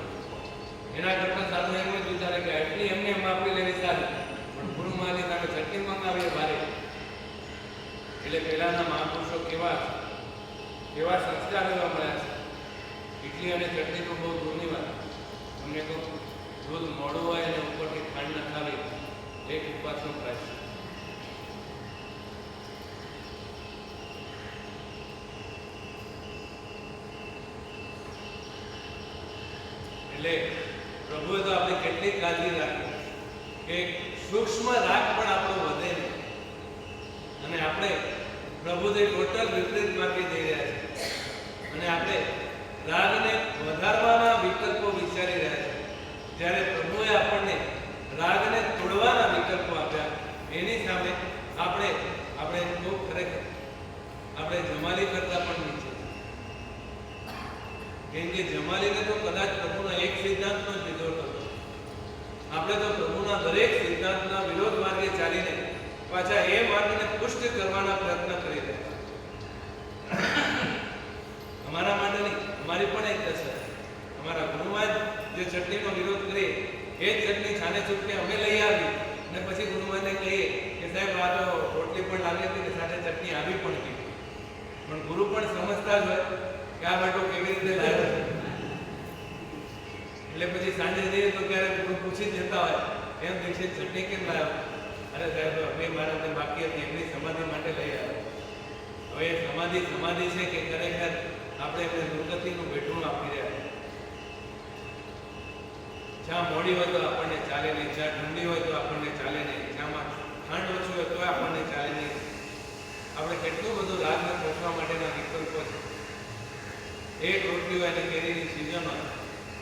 એના કરતાં સાધુ એમ જ વિચારે કે આટલી એમને એમ વાપરી લેવી સારી, પણ ગુરુમાની સામે ચટણી મંગાવીએ ભારે. એટલે પહેલાના મહાપુરુષો કેવા સંસ્કાર એવા મળ્યા છે. ઇડલી અને ચટણી તો બહુ દૂરની વાત. તમને કહું, દૂધ મોડું હોય અને ઉપરથી ખાંડ ન ખાવી, એક ઉપવાસનો પ્રાય છે. એટલે પ્રભુએ તો આપણે કેટલી કાળજી રાખી કે સૂક્ષ્મ રાગ પણ આપણો વધે નહીં. અને આપણે પ્રભુથી ટોટલ વિપરીત માર્ગે જઈ રહ્યા છે. અને આપણે રાગને વધારવાના વિકલ્પો વિચારી રહ્યા છે, જ્યારે પ્રભુએ આપણને રાગને તોડવાના વિકલ્પો આપ્યા. એની સામે આપણે તો ખરેખર આપણે જમાલી કરતા પણ નીચે. કેમ કે જમાલીને તો કદાચ પ્રભુના એક સિદ્ધાંતનો જ વિરોધ હતો. આપણે તો પ્રભુના દરેક સિદ્ધાંતના વિરોધ માર્ગે ચાલીને પાછા એ માર્ગને પુષ્ટ કરવાના પ્રયત્ન કરી રહ્યા. અમારા માટે નહીં, અમારી પણ એક કસર. અમારા ગુરુમાં જે ચટણીનો વિરોધ કરીએ એ જ ચટણી છાને છૂટકે અમે લઈ આવી અને પછી ગુરુમાને કહીએ કે સાહેબ આ તો રોટલી પણ લાગી હતી ને સાથે ચટણી આવી પણ ગઈ. પણ ગુરુ પણ સમજતા જ હોય કે આ બેટો કેવી રીતે લાવ્યો છે. એટલે પછી સાંજે જઈએ તો ક્યારેક ગુરુ પૂછી જતા હોય, એમ દિવસે ચટણી કેમ લાવ્યો? અરે સાહેબ અમે મારા બાકી હતી એમની સમાધિ માટે લઈ આવ્યો. હવે એ સમાધિ છે કે ખરેખર આપણે એમને દુર્ગતિનું બેઠું આપી રહ્યા. જ્યાં મોડી હોય તો આપણને ચાલે નહીં, જ્યાં ઠંડી હોય તો આપણને ચાલે નહીં, જ્યાંમાં ઠંડ ઓછી હોય તો આપણને ચાલે નહીં. આપણે કેટલું બધું રાગને પોષવા માટેના વિકલ્પો છે. એક રોટલી હોય અને કેરીની સિઝન હોય,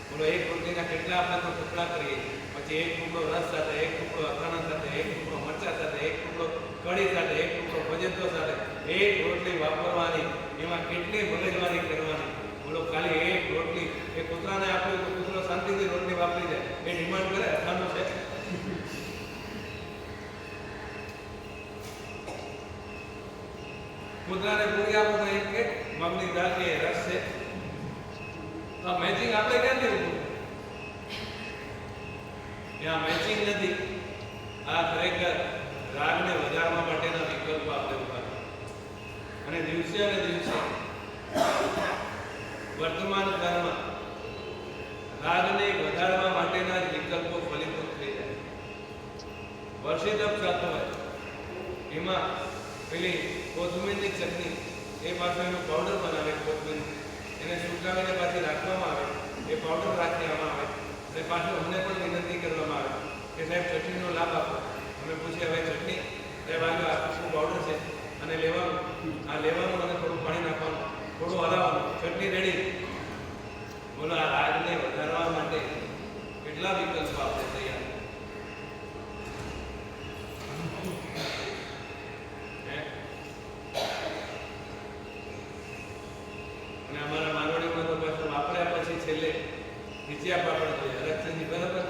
બોલો એક રોટલીના કેટલા આપણે તો ટુકડા કરીએ. પછી એક ટુકડો રસ સાથે, એક ટુકડો અથાણા સાથે, એક ટુકડો મરચા સાથે, એક ટુકડો કઢી સાથે, એક ટુકડો ભજંતો સાથે એક રોટલી વાપરવાની. એમાં કેટલી મગજમારી કરવાની. બોલો ખાલી એક રોટલી એ કૂતરાને આપ્યું તો કૂતરો શાંતિથી રોટલી વાપરી જાય. એ ડિમાન્ડ કરે અથાણું છે. કૂતરાને પૂરી આપો તો એક કે મગની દાળ કે રસ છે. તો આ મેચિંગ આપણે ક્યાંથી ઉભું? ત્યાં મેચિંગ નથી. આ ખરેખર રાગને વધારવા માટેના વિકલ્પ આપણે ઉભા. અને દિવસે વર્તમાન કાળમાં રાગને વધારવા માટેના જ વિકલ્પો ફલીભૂત થઈ જાય. વર્ષી તપ ચાલતો હોય એમાં પેલી કોથમીરની ચટણી, એ પાછું એનું પાવડર બનાવે. કોથમીર એને સુકાવીને પાછી રાખવામાં આવે, એ પાવડર રાખવામાં આવે. અને પાછું અમને પણ વિનંતી કરવામાં આવે કે સાહેબ ચટણીનો લાભ આપો. અમે પૂછીએ હવે ચટણી સાહેબ આગળ આખું પાવડર છે અને લેવાનું, આ લેવાનું અને થોડું પાણી નાખવાનું, થોડું હલાવવાનું, ચટણી રેડી. બોલો આ રાગને વધારવા માટે કેટલા વિકલ્પો આપણે તૈયાર. અને અમારા મારવાડીમાં તો પાછું વાપર્યા પછી છેલ્લે ખીચિયા પાપડ જોઈએ. હરકચંદજી બરાબર?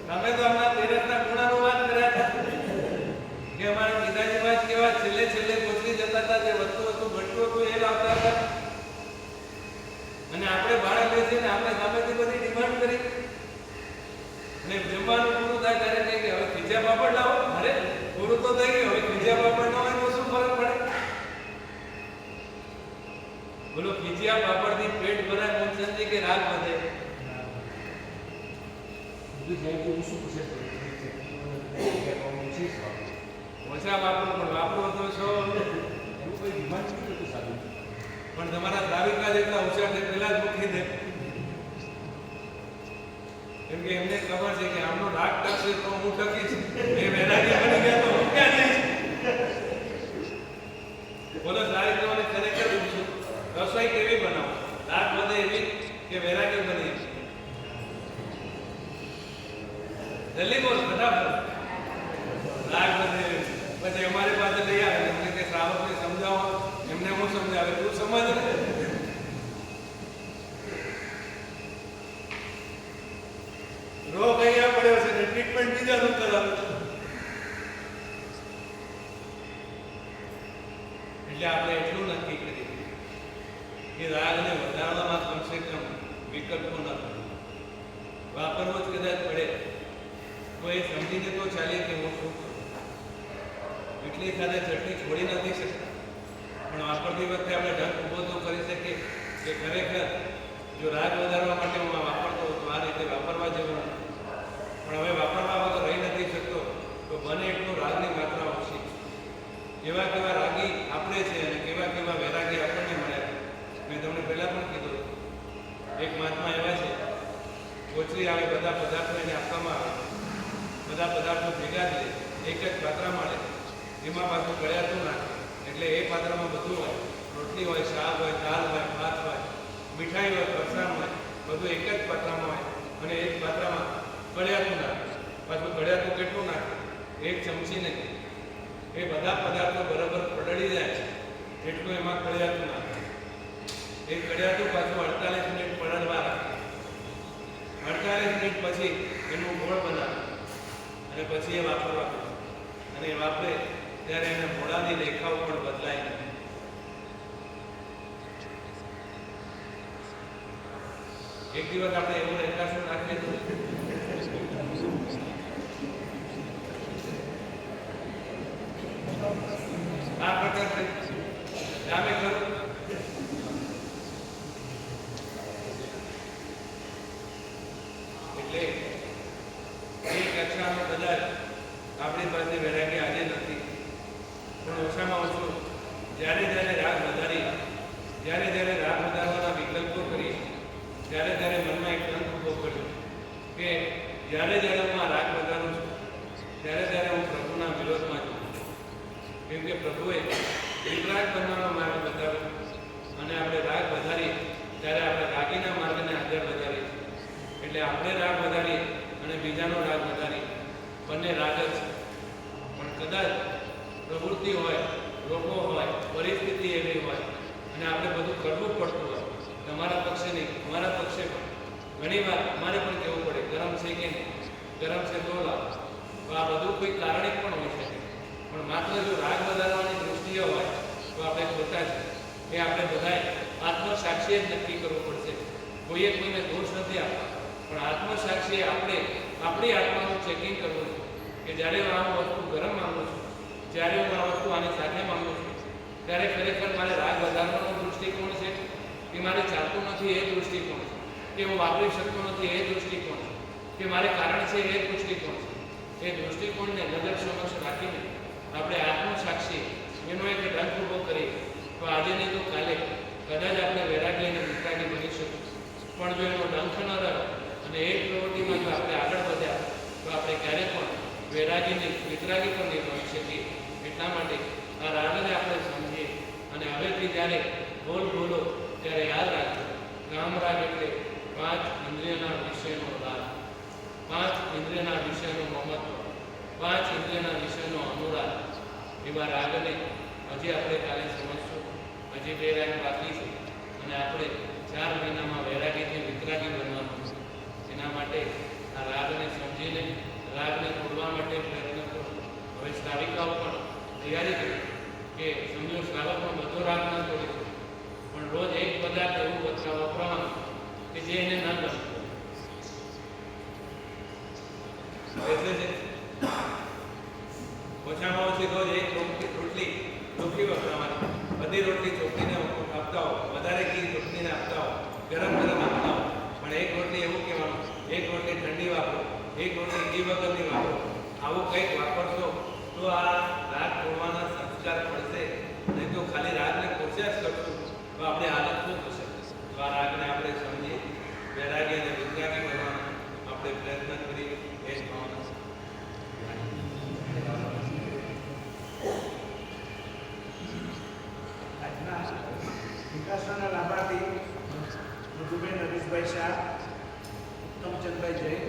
તમે તો હમણાં તેરસના ગુણાનું વાત કર્યા હતા કે અમારા પિતાજીમાં કેવા છેલ્લે પહોંચી જતા હતા, જે વધતું ઘટતું હતું એ લાવતા હતા. અને આપણે બાળક બેસીને આપણે સામેથી બધી ડિમાન્ડ કરી અને જમવાનું પૂરું થાય ત્યારે કહીએ કે હવે ખીચા ખીચિયા પાપડ લાવો. અરે પૂરું તો થઈ ગયું, હવે ખીચિયા પાપડ ન હોય તો શું ફરક પડે? બોલો, ખીચિયા પાપડથી પેટ ભરાય મોનસનજી કે રાગ વધે? ઓછા વાપરો પણ વાપરો તો છો. પણ તમારા દ્રાવિકા જેટલા હોશિયાર છે પેલા જ મૂકી દે. કેમ કે એમને ખબર છે કે આમનો રાગ ટકશે તો હું ટકીશ. એ વૈરાગી બની ગયા તો હું ક્યાં જઈશ? બોલો, દ્રાવિકાઓને ખરેખર પૂછું, રસોઈ કેવી બનાવો? રાગ વધે એવી કે વૈરાગી બની? જલ્દી બોલ, ફટાફટ. રાગ વધે. પછી અમારી પાસે લઈ આવે એમને કે શ્રાવકને સમજાવો, એમને હું સમજાવે, તું સમજ ને. રોગ અહીંયા પડ્યો છે ને ટ્રીટમેન્ટ બીજાનું કરાવે. એટલે આપણે એટલું નક્કી કરીએ કે રાગને વધારવામાં કમસે કમ વિકલ્પો ન થાય, વાપરવો જ કદાચ પડે તો એ સમજીને તો ચાલીએ કે હું શું કરું. એટલી સાથે ચટણી છોડી નથી શકતા, પણ વાપરતી વખતે આપણે ઢંગ ઊભો તો કરી શકીએ કે ખરેખર જો રાગ વધારવા માટે હું આ વાપરતો તો આ રીતે વાપરવા જેવું નથી. પણ હવે વાપરવા વગર રહી નથી શકતો તો બને એટલું રાગની માત્રા ઓછી. કેવા કેવા રાગી આપણે છે અને કેવા કેવા વૈરાગી આપણને મળ્યા. મેં તમને પહેલાં પણ કીધું, એક મહાત્મા એવા છે, ઓછરી આવે, બધા પદાર્થો એને આપવામાં આવે, બધા પદાર્થો ભેગા જ લે, એક જ પાત્રમાં લે, એમાં પાછું ગળ્યાતું નાખે. એટલે એ પાત્રમાં બધું હોય, રોટલી હોય, શાક હોય, દાળ હોય, ભાત હોય, મીઠાઈ હોય, ફરસાણ હોય, બધું એક જ પાત્રમાં હોય અને એક પાત્રમાં ગળ્યાતું નાખે. પાછું ગળ્યાતું કેટલું નાખે? એક ચમચી નહીં. એ બધા પદાર્થો બરાબર પલળી જાય છે એટલું એમાં ગળ્યાતું નાખે. એ ગળ્યાતું પાછું 48 મિનિટ પલળવા રાખે. 48 મિનિટ પછી એનું ગોળ બનાવે અને પછી એ વાપરવા કરે. અને એ વાપરે ત્યારે એના મોઢાની રેખાઓ પણ બદલાય નહીં. એક દિવસ આપણે એવું રેખાશું નાખીએ તો આ પ્રકાર નામે કરું. એટલે એ કક્ષાનો કદાચ આપણી પાસે વૈરાગ્ય આજે નથી, પણ ઓછામાં ઓછું જ્યારે જ્યારે રાગ વધારવાના વિકલ્પો કરી, જ્યારે ત્યારે મનમાં એક ગ્રંથ ઊભો કર્યો કે જ્યારે જ્યારે હું આ રાગ વધારું છું ત્યારે ત્યારે હું પ્રભુના વિરોધમાં છું. કેમ કે પ્રભુએ વિતરાગ બનવાનો માર્ગ બતાવ્યો અને આપણે રાગ વધારીએ ત્યારે આપણે રાગીના માર્ગને આગળ વધારીએ. એટલે આપણે રાગ વધારીએ અને બીજાનો રાગ વધારીએ, બંને રાગ જ છે. પણ કદાચ પ્રવૃત્તિ હોય, લોકો હોય, પરિસ્થિતિ એવી હોય અને આપણે બધું કરવું પડતું હોય, તમારા પક્ષે નહીં, અમારા પક્ષે પણ ઘણી વાર અમારે પણ કહેવું પડે ગરમ છે કે નહીં, ગરમ છે તો લાવો. તો આ બધું કોઈ કારણિક પણ હોઈ શકે. પણ માત્ર જો રાગ વધારવાની દૃષ્ટિએ હોય તો આપણે ખોટા છે. એ આપણે બધાએ આત્મસાક્ષીએ જ નક્કી કરવું પડશે. કોઈએ કોઈને દોષ નથી આપવા, પણ આત્મસાક્ષીએ આપણે આપણી આત્માનું ચેકિંગ કરવું છે કે જ્યારે હું આ વસ્તુ ગરમ માંગુ છું, જ્યારે હું આ વસ્તુ આની સાથે માંગુ છું, ત્યારે ખરેખર મારે રાગ વધારવાનો દૃષ્ટિકોણ છે કે મારે ચાલતું નથી એ દૃષ્ટિકોણ છે, કે હું વાપરી શકતો નથી એ દૃષ્ટિકોણ છે, કે મારે કારણ છે એ દૃષ્ટિકોણ છે. એ દૃષ્ટિકોણને નજર સમક્ષ રાખીને આપણે આત્મસાક્ષી એનો એક ડંખ ઊભો કરીએ તો આજે નહીં તો કાલે કદાચ આપણે વૈરાગી અને વિતરાગી બની શકીએ. પણ જો એનો ડંખ ન રહે અને એક પ્રવૃત્તિમાં જો આપણે આગળ વધ્યા તો આપણે ક્યારેય પણ વૈરાગીની વિતરાગી પણ નહીં બની શકીએ. એટલા માટે આ રાગને આપણે સમજીએ અને હવેથી જ્યારે બોલો ત્યારે યાદ રાખજો, કામ રાગ એટલે 5 ઇન્દ્રિયના વિષયનો રાગ, 5 ઇન્દ્રિયના વિષયનો મમત્વ, 5 ઇન્દ્રિયના વિષયનો અનુરાગ. એવા રાગને હજી આપણે કાલે સમજશું. હજી 2 રાગ બાકી છે અને આપણે 4 મહિનામાં વૈરાગીથી વિતરાગી બનવાનું છે. એના માટે આ રાગને સમજીને રાગને તોડવા માટે પ્રયત્ન કરો. હવે શ્રાવિકાઓ પણ તૈયારી કરી કે સમજો શ્રાવકમાં બધો રાગ ન તોડી શકે, પણ રોજ એક પદાર્થ એવું વપરાવાનું કે જે એને ન ગમતું. વર્ષથી રોજ એક રોટલી ચોખ્ખી વપરાવાની, બધી રોટલી ચોખ્ખીને આપતા હો, વધારે ઘી ચોખ્ખીને આપતા હો, ગરમ ગરમ આપતા હો. પણ એક રોટલી એવું કહેવાનું, એક રોટલી ઠંડી વાપરો, એક રોટલી ઘી વગરની વાપરો. આવું કંઈક વાપરશો તો આ રાગ તોડવાના સંસ્કાર પડશે. નહીં તો ખાલી રાગને કોશિશ કરશું તો આપણી હાલત શું થશે? તો આ રાગને આપણે સમજીએ, વૈરાગી અને વિતરાગી બનવાનો આપણે પ્રયત્ન કરીએ. એ જ ભાવના છે. આજના વિકાસના લાભાર્થી મધુબેન હરીશભાઈ શાહ, ઉત્તમચંદભાઈ જૈન,